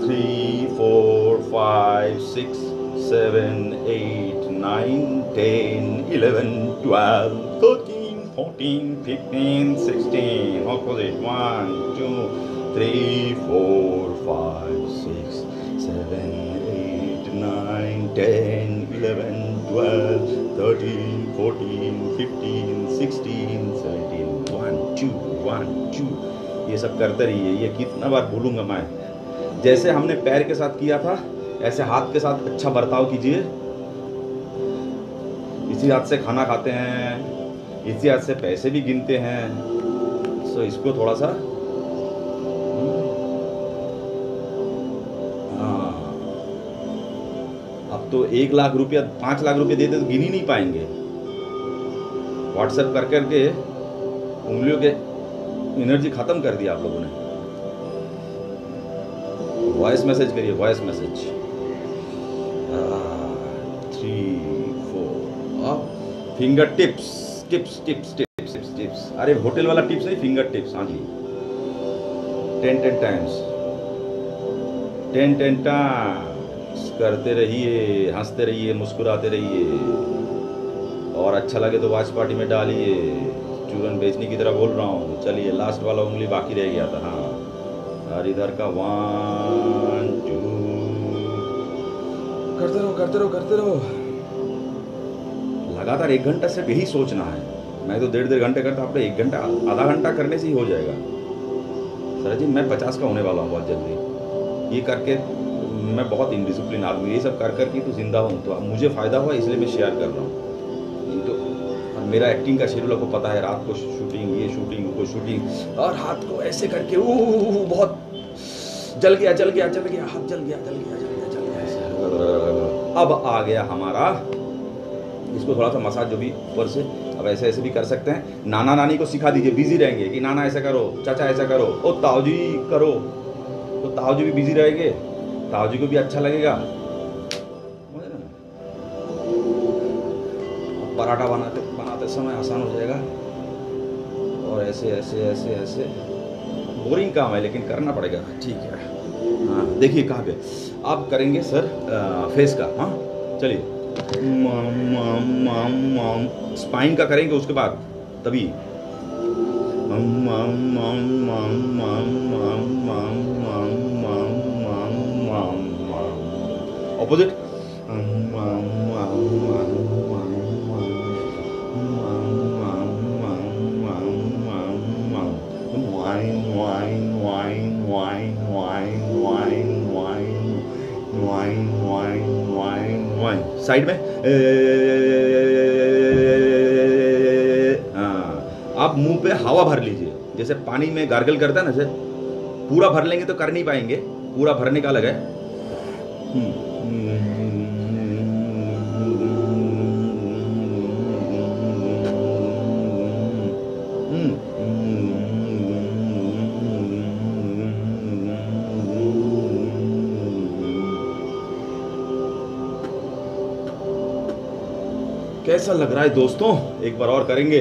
3 4 5 6 7 8 9 10 11 12 13 14 15 16, opposite, 1 2 3 4 5 6 7 8 9 10 11 12 13 14 15 16 17, 1 2 1 2। ये सब करते रहिए। ये कितना बार बोलूंगा मैं? जैसे हमने पैर के साथ किया था, ऐसे हाथ के साथ अच्छा बर्ताव कीजिए। इसी हाथ से खाना खाते हैं, इसी हाथ से पैसे भी गिनते हैं। सो इसको थोड़ा सा अब तो 1 लाख रुपया 5 लाख रुपये देते तो गिन ही नहीं पाएंगे। व्हाट्सएप कर करके उंगलियों के एनर्जी खत्म कर दिया आप लोगों ने। वॉइस मैसेज करिए, वॉइस मैसेज। 3 4 अब finger tips, tips tips tips tips tips. अरे होटल वाला टिप्स नहीं, फिंगर टिप्स। हाँ जी, 10 टाइम्स, 10 टाइम्स करते रहिए, हंसते रहिए, मुस्कुराते रहिए। और अच्छा लगे तो वॉच पार्टी में डालिए। चूरन बेचने की तरह बोल रहा हूँ। चलिए, लास्ट वाला उंगली बाकी रह गया था। हाँ, और इधर का 1 2, करते रहो करते रहो करते रहो। लगातार 1 घंटा सिर्फ यही सोचना है। मैं तो 1.5 घंटे करता, आपको 1 घंटा आधा घंटा करने से ही हो जाएगा। सर जी मैं 50 का होने वाला हूँ बहुत जल्दी। ये करके मैं बहुत इनडिसिप्लिन आदमी, ये सब कर करके तो जिंदा हूँ। तो मुझे फ़ायदा हुआ इसलिए मैं शेयर कर रहा हूँ। तो मेरा एक्टिंग का शेड्यूल आपको पता है, रात को शूटिंग, ये शूटिंग, वो शूटिंग, और हाथ को ऐसे करके बहुत जल गया जल गया जल गया, हाथ जल गया जल गया जल गया जल गया। अब आ गया हमारा, इसको थोड़ा सा मसाज जो भी ऊपर से। अब ऐसे ऐसे भी कर सकते हैं। नाना नानी को सिखा दीजिए, बिजी रहेंगे कि नाना ऐसा करो, चाचा ऐसा करो, ओ ताऊ जी करो, तो ताऊ जी भी बिजी रहेंगे, ताऊ जी को भी अच्छा लगेगा। पराठा बनाते समय आसान हो जाएगा। और ऐसे ऐसे ऐसे ऐसे बोरिंग काम है लेकिन करना पड़ेगा, ठीक है। हाँ देखिए कहाँ पे आप करेंगे सर, फेस का। हाँ चलिए, स्पाइन का करेंगे उसके बाद, तभी ऑपोजिट, साइड में। आप मुंह पे हवा भर लीजिए, जैसे पानी में गार्गल करता है ना, जैसे पूरा भर लेंगे तो कर नहीं पाएंगे, पूरा भरने का अलग है। कैसा लग रहा है दोस्तों? एक बार और करेंगे,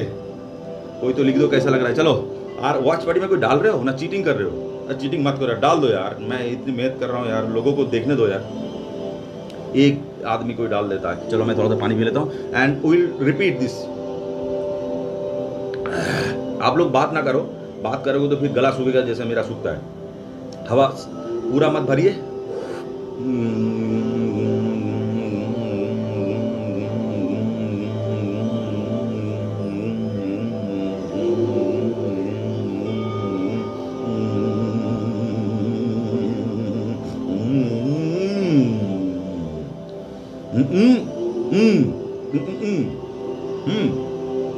कोई तो लिख दो कैसा लग रहा है। चलो यार, वॉच पार्टी में कोई डाल रहे हो ना, चीटिंग कर रहे हो? चीटिंग मत करो यार, डाल दो यार, मैं इतनी मेहनत कर रहा हूँ यार, लोगों को देखने दो यार। एक आदमी कोई डाल देता है। चलो मैं थोड़ा सा पानी पी लेता हूँ एंड विल रिपीट दिस। आप लोग बात ना करो, बात करोगे तो फिर गला सूखेगा जैसे मेरा सूखता है। हवा पूरा मत भरिए,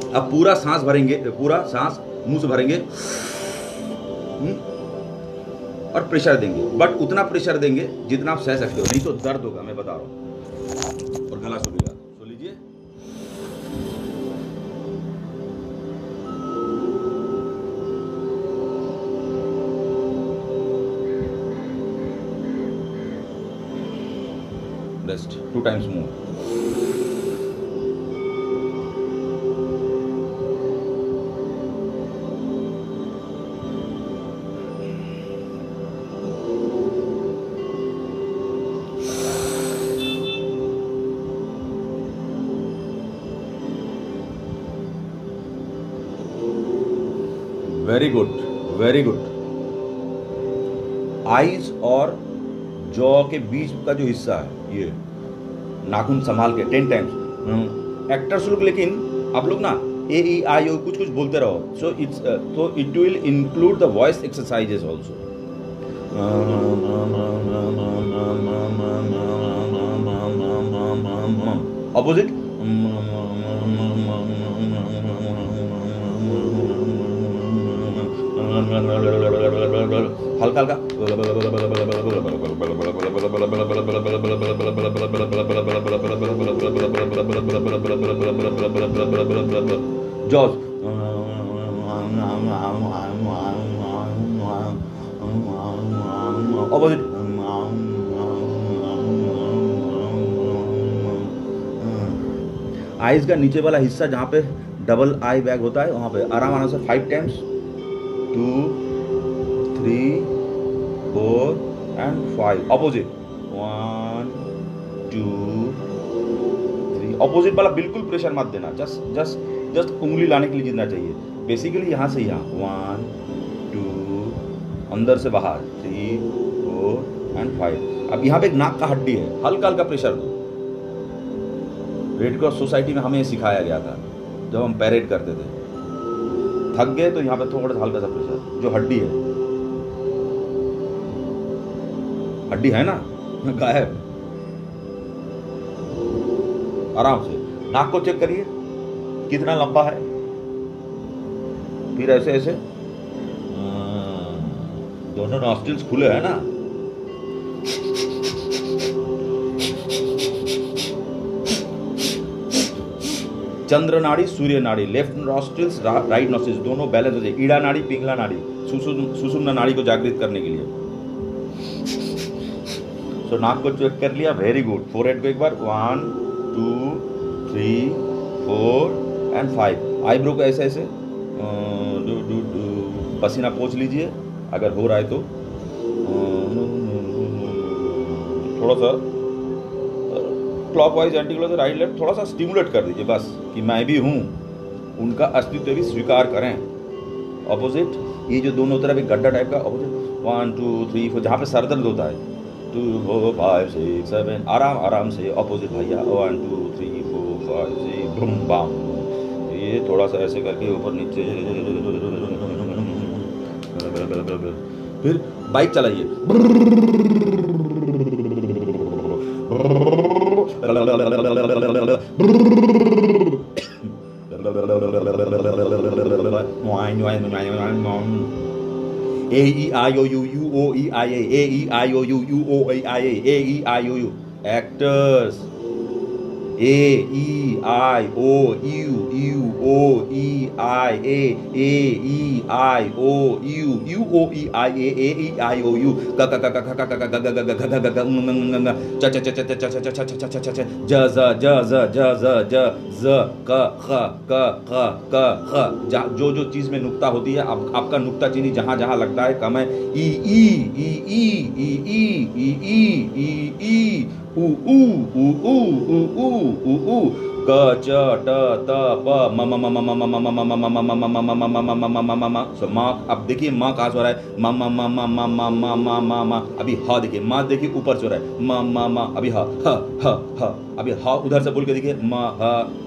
अब पूरा सांस भरेंगे, पूरा सांस मुंह से भरेंगे और प्रेशर देंगे, बट उतना प्रेशर देंगे जितना आप सह सकते हो, नहीं तो दर्द होगा, मैं बता रहा हूं, और गला सूखेगा। सो लीजिए। Rest 2 times more. Very good, very good. Eyes और जॉ के बीच का जो हिस्सा है, ये नाखून संभाल के 10 times। एक्टर्स लोग, लेकिन आप लोग ना ए ई आई ओ कुछ कुछ बोलते रहो। So it will include the voice exercises also. Opposite, हल्का हल्का जॉज, ऑपोजिट, आईज का नीचे वाला हिस्सा जहाँ पे डबल आई बैग होता है, वहाँ पे आराम से 5 times, 2, 3, 4 and 5। ऑपोजिट, 1, 2, 3। ऑपोजिट वाला बिल्कुल प्रेशर मत देना, जस्ट उंगली लाने के लिए जितना चाहिए। बेसिकली यहाँ से यहाँ 1, 2, अंदर से बाहर 3, 4 and 5। अब यहाँ पे एक नाक का हड्डी है, हल्का हल्का प्रेशर दो। रेड क्रॉस सोसाइटी में हमें सिखाया गया था जब हम पैरेड करते थे। थक गए तो यहाँ पे थोड़ा सा हल्का सा प्रेशर, जो हड्डी है ना, गायब। आराम से नाक को चेक करिए कितना लंबा है, फिर ऐसे ऐसे दोनों नॉस्ट्रिल्स खुले हैं ना। चंद्र नाड़ी, सूर्य नाड़ी, लेफ्ट नॉस्ट्रिल्स, राइट नॉस्ट्रिल्स, दोनों बैलेंस हो जाए। ईड़ा नाड़ी, पिंगला नाड़ी, सुषुम्ना नाड़ी को जागृत करने के लिए। सो नाक को चेक कर लिया, वेरी गुड। फोरहेड को एक बार, 1, 2, 3, 4 and 5। आईब्रो को ऐसे ऐसे पसीना पोंछ लीजिए अगर हो रहा है तो। थोड़ा सा clockwise, anti clockwise, right left थोड़ा सा स्टिमुलेट कर दीजिए, बस कि मैं भी हूँ, उनका अस्तित्व भी स्वीकार करें। ऑपोजिट, ये जो दोनों तरफ एक गड्ढा टाइप का, ऑपोजिट 1, 2, 3, 4, जहाँ पे सर दर्द होता है 2 4 5 6 7 आराम आराम से ऑपोजिट भैया 1 2 3 4 5 6 बम बम। ये थोड़ा सा ऐसे करके ऊपर नीचे, फिर बाइक चलाइए। A E I O U U O E I A, A E I O U U O E I A, A E I O U. Actors. A E I O U U O E I A, A E I O U U O E I A, A E I O U. Ga ga ga ga ga ga ga ga ga ga ga ga ga ga ga. Cha cha cha cha cha cha cha cha cha cha cha cha. Ja za ja za ja za ja z ka kha ka kha ka kha. जो जो चीज में नुक्ता होती है, आपका नुक्ता चीनी जहां जहां लगता है कम है। ई ई ई ई ई ई ई ई ई ई उ उ उ उ उ उ उ उ क च ट त प म म म म म म म म म म म म म म। सो माँ, अब देखिए माँ कहाँ से हो रहा है, म म म म म म म म म म। अभी ह देखिए, माँ देखिए ऊपर से हो रहा है, म म म। अभी ह ह ह ह। अभी ह उधर से बोल के देखिए, म ह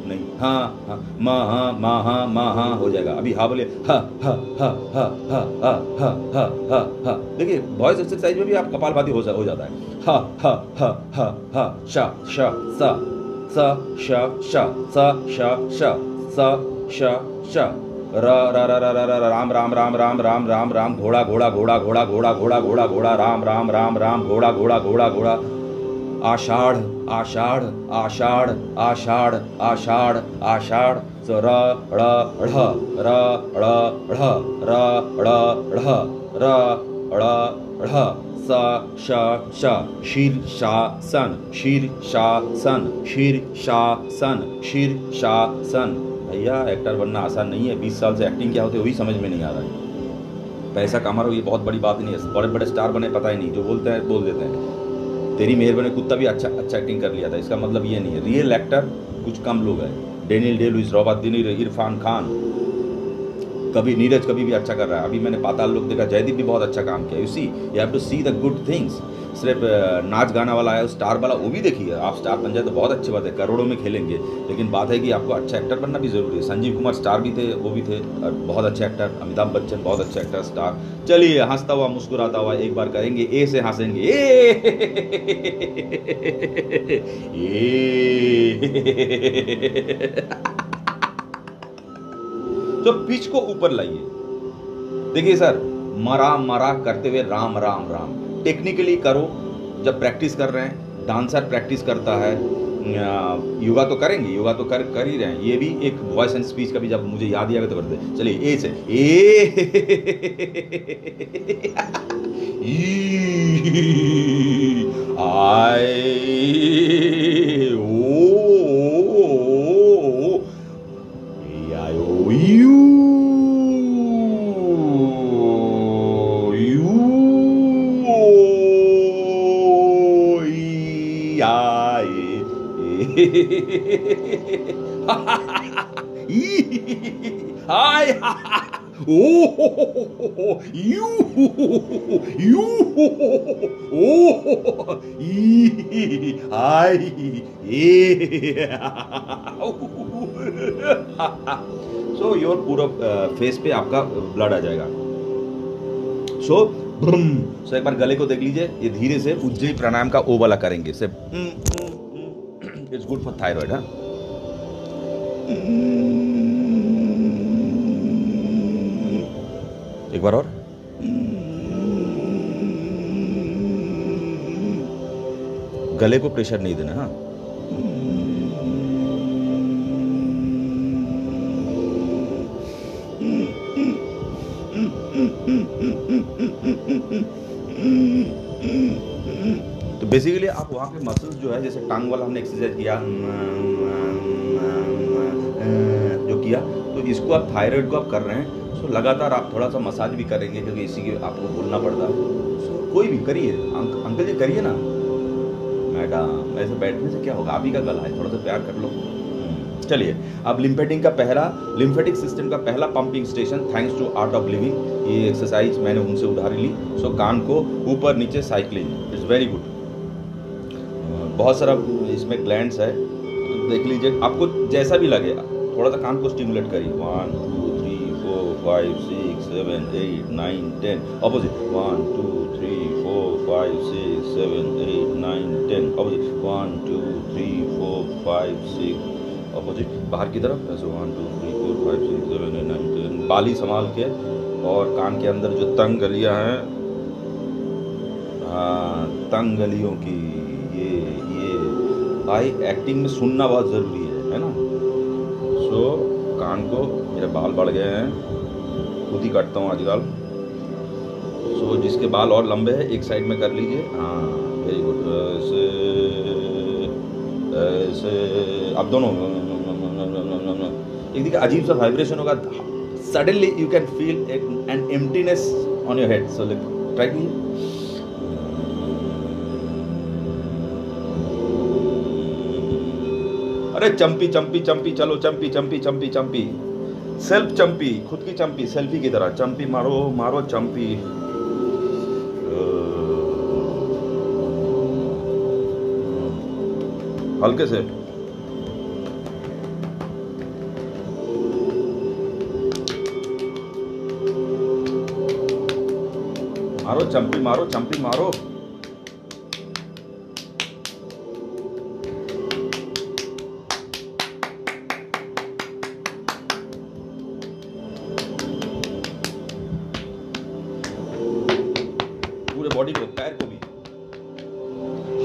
नहीं, हाँ हाँ, म ह म ह म ह हो जाएगा। अभी हा बोले, ह ह ह ह ह ह ह ह ह ह। देखिए वॉइस एक्सरसाइज में भी आप कपालभाति हो जाता है। ह ह ह ह ह श श स स श श स श श स श श र र र र र राम राम राम राम राम राम राम। घोड़ा घोड़ा घोड़ा घोड़ा घोड़ा घोड़ा घोड़ा घोड़ा राम राम राम राम घोड़ा घोड़ा घोड़ा घोड़ा। आषाढ़ आषाढ़ आषाढ़ आषाढ़ आषाढ़ आषाढ़। स र ड़ ढ़ र ड़ ढ़ र ड़ ढ़ र ड़ ढ़ स श श शीर्षासन शीर्षासन शीर्षासन शीर्षासन। भैया एक्टर बनना आसान नहीं है, 20 साल से एक्टिंग क्या होती है वही समझ में नहीं आ रहा है। पैसा कमा रहा हो ये बहुत बड़ी बात नहीं है, बड़े बड़े स्टार बने पता ही नहीं, जो बोलते हैं बोल देते हैं। तेरी मेहरबानी कुत्ता भी अच्छा एक्टिंग कर लिया था, इसका मतलब ये नहीं है। रियल एक्टर कुछ कम लोग हैं। डेनियल डे लुइस, रॉबर्ट दिनी, इरफान खान, कभी नीरज कभी भी अच्छा कर रहा है। अभी मैंने पाताल लोक देखा, जयदीप भी बहुत अच्छा काम किया। You see, you have to see the good things. सिर्फ नाच गाना वाला है, स्टार वाला वो भी देखिए। आप स्टार बन जाए तो बहुत अच्छी बात है, करोड़ों में खेलेंगे। लेकिन बात है कि आपको अच्छा एक्टर बनना भी जरूरी है। संजीव कुमार स्टार भी थे, वो भी थे बहुत अच्छे एक्टर। अमिताभ बच्चन बहुत अच्छे एक्टर, स्टार। चलिए, हंसता हुआ मुस्कुराता हुआ एक बार करेंगे, ए से हंसेंगे, तो पिच को ऊपर लाइए। देखिए सर, मरा मरा करते हुए राम राम राम टेक्निकली करो। जब प्रैक्टिस कर रहे हैं, डांसर प्रैक्टिस करता है, योगा तो करेंगे, योगा तो कर ही रहे हैं। ये भी एक वॉइस एंड स्पीच का भी जब मुझे याद ही आएगा तो करते। चलिए, ए से आई ओ यू हाय O U U O E हाय ए। सो योर पूरा फेस पे आपका ब्लड आ जाएगा। सो सो एक बार गले को देख लीजिए, ये धीरे से उज्जयी प्राणायाम का ओ वाला करेंगे। से इट्स गुड फॉर थायराइड। हाँ, एक बार और। गले को प्रेशर नहीं देना। हाँ, तो बेसिकली आप वहाँ के मसल्स जो है, जैसे टांग वाला हमने एक्सरसाइज किया जो किया, तो इसको आप थायराइड को आप कर रहे हैं। सो लगातार आप थोड़ा सा मसाज भी करेंगे, क्योंकि इसी के आपको बोलना पड़ता है। सो कोई भी करिए, अंकल जी करिए ना। मैडम ऐसे बैठने से क्या होगा, आप ही का गला है, थोड़ा सा प्यार कर लो। चलिए, अब लिम्फेटिक सिस्टम का पहला pumping station, thanks to Art of Living, ये एक्सरसाइज मैंने उनसे उधारी ली। सो कान को ऊपर नीचे साइक्लिंग, इट्स वेरी गुड। बहुत सारा इसमें ग्लैंड्स है, देख लीजिए, आपको जैसा भी लगे थोड़ा सा कान को स्टिमुलेट करिए। 1 2 3 4 5 6 7 8 9 10 ऑपोजिट। 1 2 3 4 5 6 7 8 9 10 ऑपोजिट। 1 2 3 4 5 6 ऑपोजिट। बाहर की तरफ ऐसे 1 2 3 4 5 6 7 8 9 10। बाली संभाल के, और कान के अंदर जो तंग गलियां हैं, हाँ, तंग गलियों की ये भाई एक्टिंग में सुनना बहुत ज़रूरी है ना। सो कान को, मेरे बाल बढ़ गए हैं, खुद ही काटता हूँ आजकल। सो जिसके बाल और लंबे हैं एक साइड में कर लीजिए। हाँ वेरी गुड। ऐसे ऐसे अब दोनों, एक देखिए अजीब सा वाइब्रेशन होगा, suddenly you can feel an emptiness on your head. So try कीजिए। अरे चंपी चंपी चंपी, चलो चंपी चंपी चंपी चंपी, सेल्फ चंपी, खुद की चंपी, सेल्फी की तरह चंपी मारो मारो चंपी। हल्के से मारो चंपी, मारो चंपी मारो। पूरे बॉडी को, पैर को भी,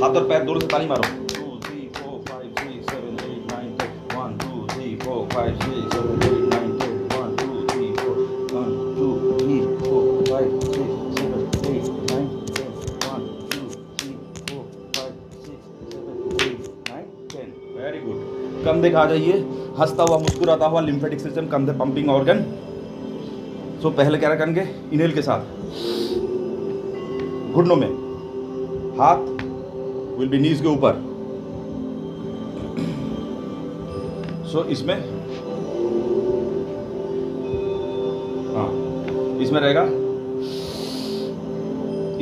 हाथ और पैर दोनों से ताली मारो। 2 3 4 5 6 7 8 9 10 1 2 3 4 5 6 7 8 9 10 1 2 3 4 1 2 3 4 5 6 7 8 9 10 1 2 3 4 5 6 7 8 9 10। Very good. कंधे आ जाइए, हंसता हुआ मुस्कुराता हुआ लिम्फेटिक सिस्टम, कंधे पंपिंग ऑर्गन। सो पहले क्या करेंगे, इनहेल के साथ घुटनों में, हाथ विल बी नीज के ऊपर। सो इसमें, हाँ इसमें रहेगा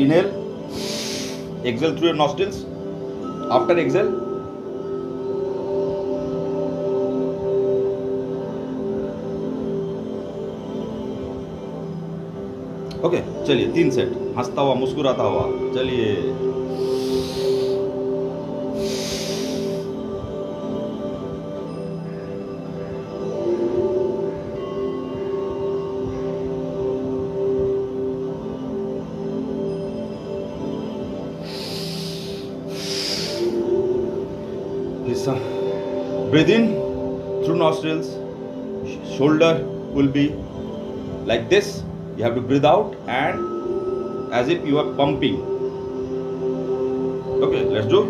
inhale, exhale through your nostrils, after exhale okay. चलिए 3 सेट, हंसता हुआ मुस्कुराता हुआ। चलिए breathe in through nostrils, shoulder will be like this, you have to breathe out and as if you are pumping. Okay, let's do.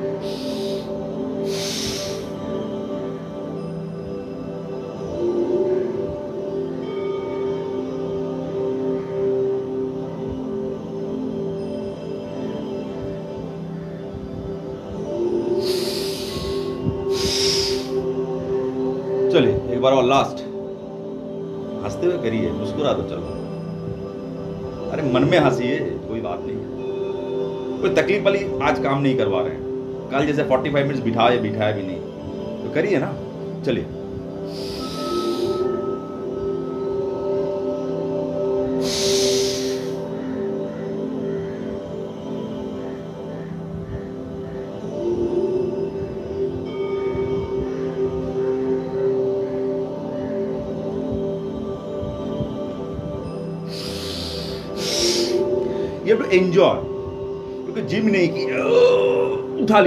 चलिए एक बार और last, हंसते हुए करिए, मुस्कुरा दो। चलो, अरे मन में हंसिए, कोई बात नहीं, कोई तकलीफ वाली आज काम नहीं करवा रहे हैं। कल जैसे 45 मिनट्स बिठाया भी नहीं, तो करिए ना। चलिए you have to enjoy, क्योंकि जिम नहीं की, उठा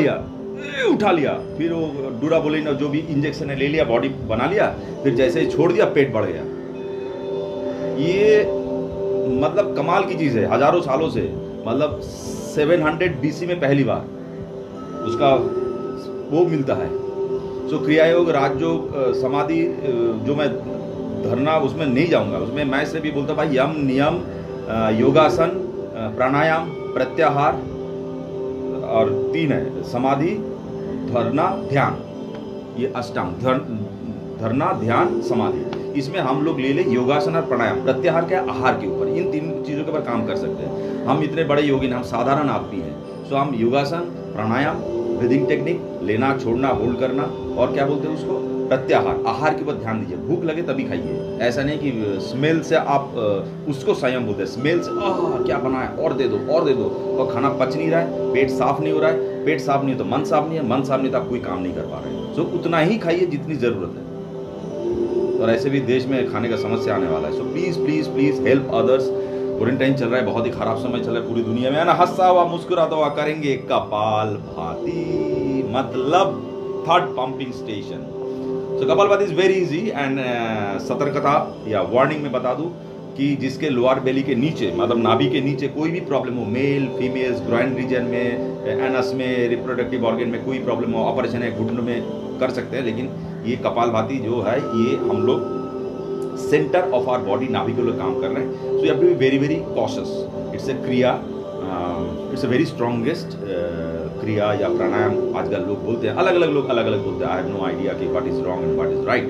लिया, फिर वो डूराबोलिन और जो भी इंजेक्शन है ले लिया, बॉडी बना लिया, फिर जैसे ही छोड़ दिया पेट बढ़ गया। ये मतलब कमाल की चीज़ है, हजारों सालों से, मतलब 700 BC में पहली बार उसका वो मिलता है। सो क्रियायोग, राजयोग, समाधि, जो मैं धरना उसमें नहीं जाऊंगा, उसमें मैं से भी बोलता भाई यम नियम, योगासन, प्राणायाम, प्रत्याहार, और 3 है समाधि, धरना, ध्यान। ये अष्टांग, धरना, ध्यान, समाधि। इसमें हम लोग ले योगासन और प्राणायाम, प्रत्याहार के आहार के ऊपर, इन 3 चीज़ों के ऊपर काम कर सकते हैं। हम इतने बड़े योगी हैं, हम साधारण आदमी हैं। सो हम योगासन, प्राणायाम, ब्रीदिंग टेक्निक, लेना छोड़ना, होल्ड करना, और क्या बोलते हैं उसको, प्रत्याहार। आहार के ऊपर ध्यान दीजिए, भूख लगे तभी खाइए, ऐसा नहीं कि स्मेल से आप उसको संयम बोलते हैं, स्मेल से क्या बना है और दे दो और दे दो, और खाना पच नहीं रहा है, पेट साफ नहीं हो रहा है, पेट साफ नहीं हो तो मन साफ नहीं है, मन साफ नहीं तो आप कोई काम नहीं कर पा रहे हैं। सो उतना ही खाइए जितनी ज़रूरत है, और ऐसे भी देश में खाने का समस्या आने वाला है। So please please please help others. Quarantine चल रहा है, बहुत ही खराब समय चल रहा है पूरी दुनिया में, है ना। हंसता हुआ मुस्कुराता हुआ करेंगे कपाल भाती, मतलब थर्ड पंपिंग स्टेशन। सो कपाल भाती इज वेरी इजी एंड सतर्कता या वार्निंग में बता दूं कि जिसके लोअर बेली के नीचे, मतलब नाभि के नीचे कोई भी प्रॉब्लम हो, मेल फीमेल्स, ग्रोइन रीजन में, एनस में, रिप्रोडक्टिव ऑर्गन में कोई प्रॉब्लम हो, ऑपरेशन है घुटनों में कर सकते हैं, लेकिन ये कपाल भाती जो है ये हम लोग सेंटर ऑफ आवर बॉडी, नाभि के लोग काम कर रहे हैं। So you have to be very very cautious. It's a kriya, it's a very strongest क्रिया या प्राणायाम आजकल लोग बोलते हैं, अलग अलग लोग अलग अलग बोलते हैं। आई हैव नो आइडिया कि what is wrong and what is right.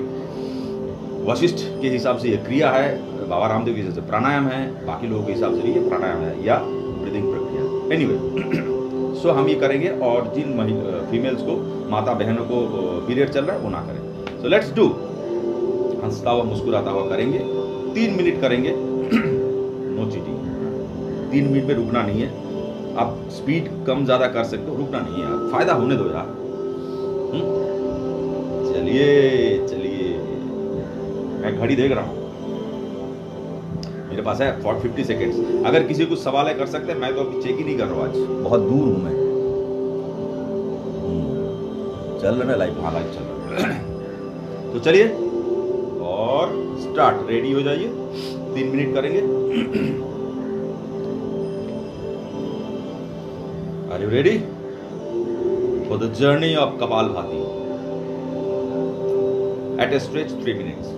Vashishtha के हिसाब से ये क्रिया है, बाबा रामदेव के हिसाब से प्राणायाम है, बाकी लोगों के हिसाब से भी ये प्राणायाम है या ब्रीदिंग प्रक्रिया। एनीवे सो हम ये करेंगे, और जिन फीमेल्स को, माता बहनों को पीरियड चल रहा है वो ना करें। सो लेट्स डू। हंसता हुआ मुस्कुराता हुआ करेंगे, 3 मिनट करेंगे, नो चीटिंग। 3 मिनट में रुकना नहीं है, आप स्पीड कम ज्यादा कर सकते हो, रुकना नहीं है यार, फायदा होने दो यार। चलिए चलिए, मैं घड़ी देख रहा हूँ, मेरे पास है 50 सेकेंड्स। अगर किसी को सवाल है कर सकते हैं, मैं तो अभी चेक ही नहीं कर रहा हूँ, आज बहुत दूर हूँ मैं। चल रहा है लाइव, हाँ लाइव चल रहा है। तो चलिए और स्टार्ट, रेडी हो जाइए, 3 मिनट करेंगे। Are you ready for the journey of kapalbhati at a stretch 3 minutes.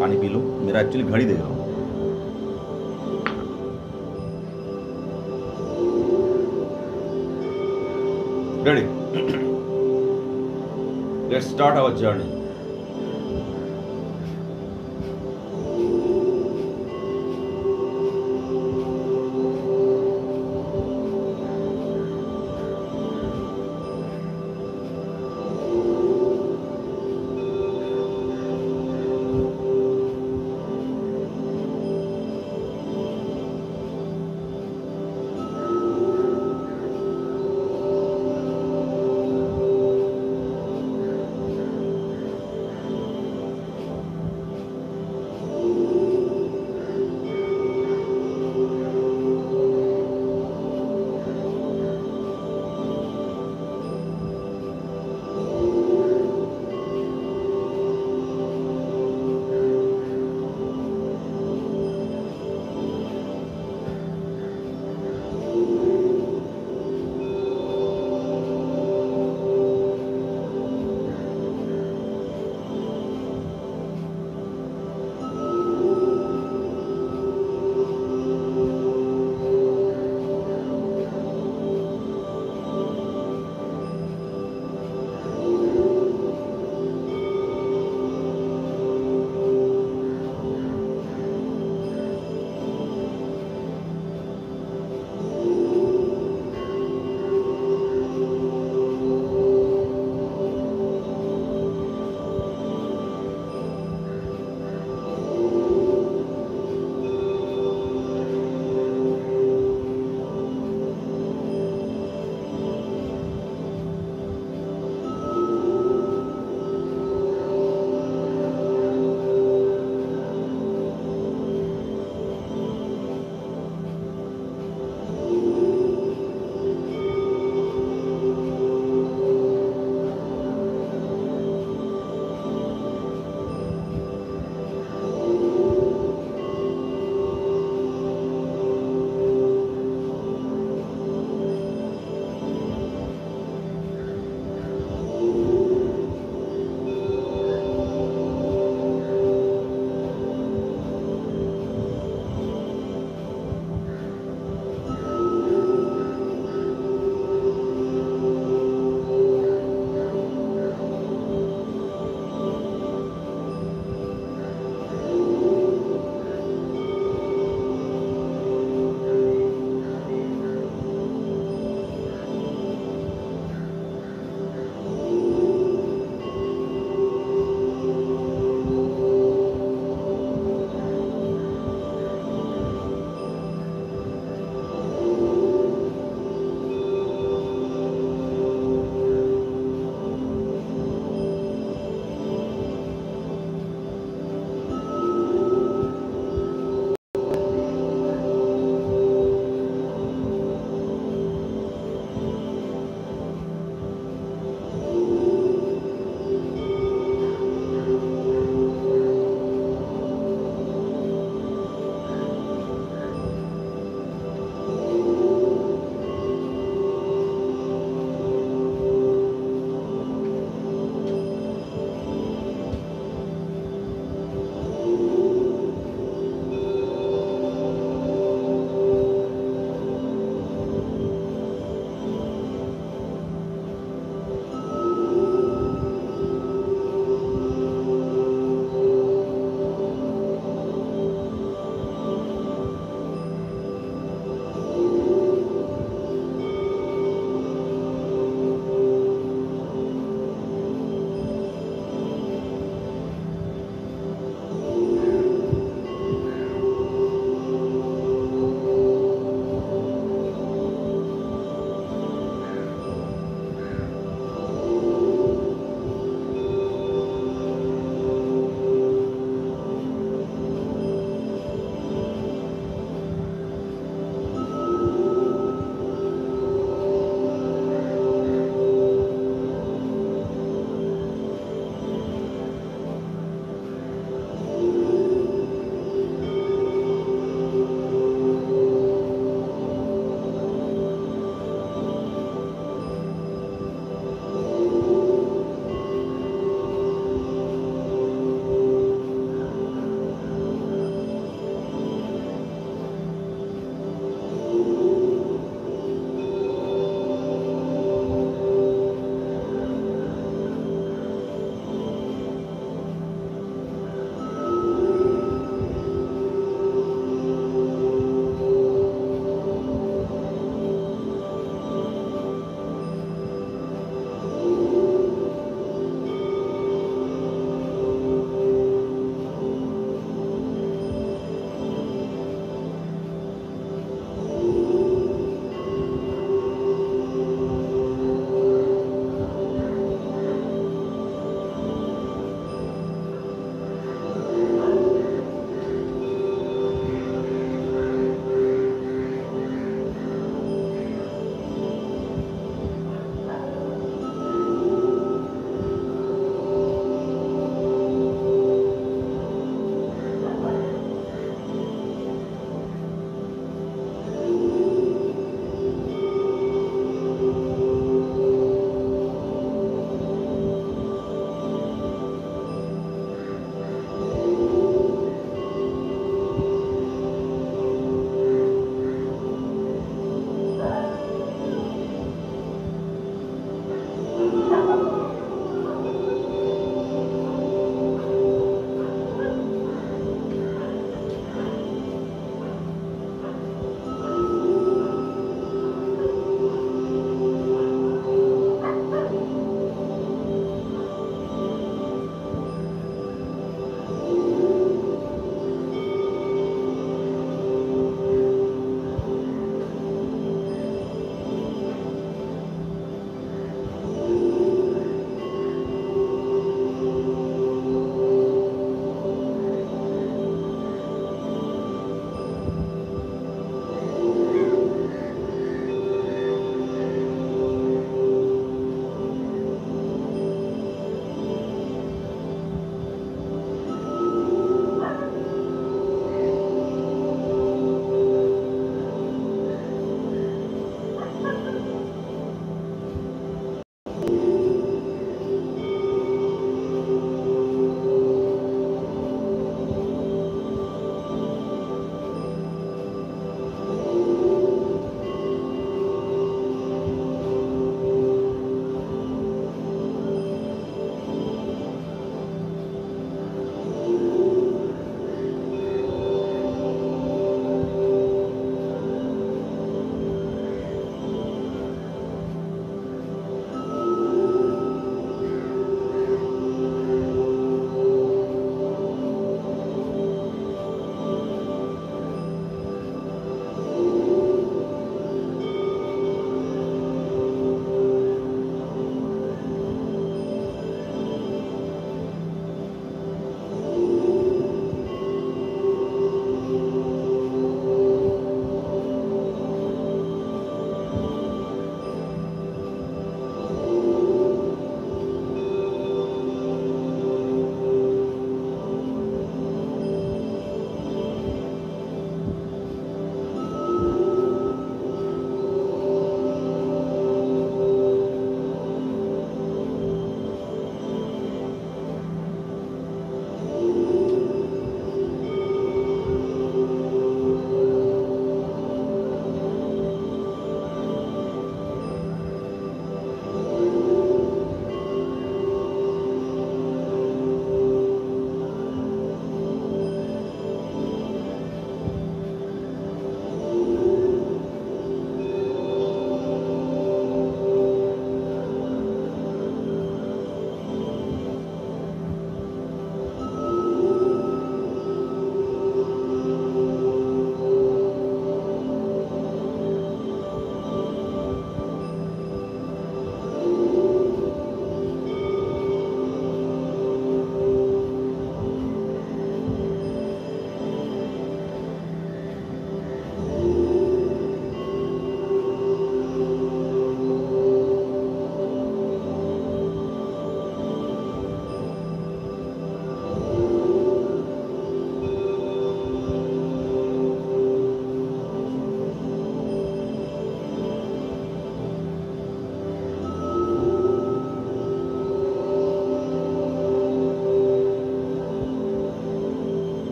पानी पी लो, मेरा एक्चुअली घड़ी देख रहा हूं। Ready? Let's start our journey.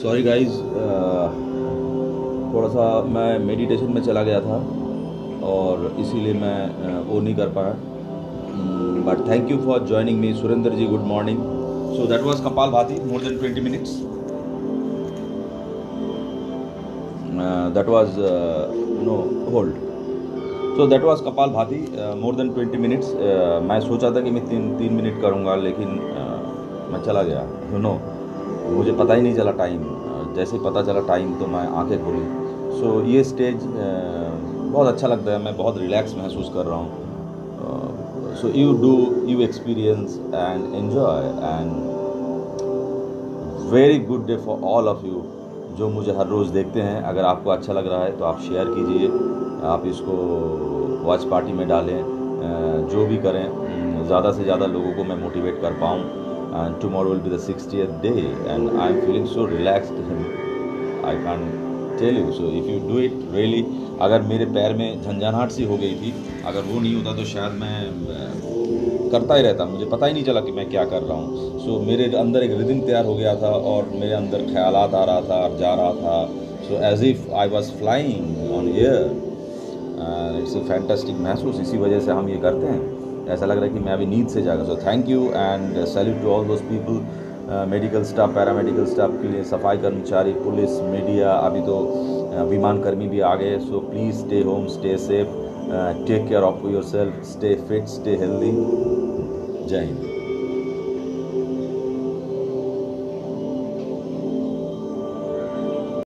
Sorry guys, थोड़ा सा मैं मेडिटेशन में चला गया था और इसीलिए मैं वो नहीं कर पाया. But thank you for joining me. Surendra ji, good morning. So that was kapalbhati, more than 20 minutes. That was no hold. So that was कपाल भाती, more than 20 minutes. मैं सोचा था कि मैं तीन मिनट करूँगा, लेकिन मैं चला गया. मुझे पता ही नहीं चला टाइम. जैसे ही पता चला टाइम तो मैं आंखें खोली. सो ये स्टेज बहुत अच्छा लगता है. मैं बहुत रिलैक्स महसूस कर रहा हूँ. So you experience and enjoy, and very good day for all of you जो मुझे हर रोज़ देखते हैं. अगर आपको अच्छा लग रहा है तो आप शेयर कीजिए, आप इसको वॉच पार्टी में डालें. जो भी करें, ज़्यादा से ज़्यादा लोगों को मैं मोटिवेट कर पाऊँ. And tomorrow will be the 60th day and I am feeling so relaxed, I can tell you. So if you do it really. अगर मेरे पैर में झंझनाहट सी हो गई थी, अगर वो नहीं होता तो शायद मैं करता ही रहता. मुझे पता ही नहीं चला कि मैं क्या कर रहा हूँ. सो मेरे अंदर एक रिदम तैयार हो गया था और मेरे अंदर ख्यालात आ रहा था और जा रहा था. So as if I was flying on air. It's a fantastic महसूस. इसी वजह से हम ये करते हैं. ऐसा लग रहा है कि मैं अभी नींद से जागा. So thank you and salute to all those people, medical staff, paramedical staff के लिए, सफाई कर्मचारी, पुलिस, मीडिया, अभी तो विमान कर्मी भी आ गए. So please stay home, stay safe, take care of yourself, stay fit, stay healthy. जय हिंद.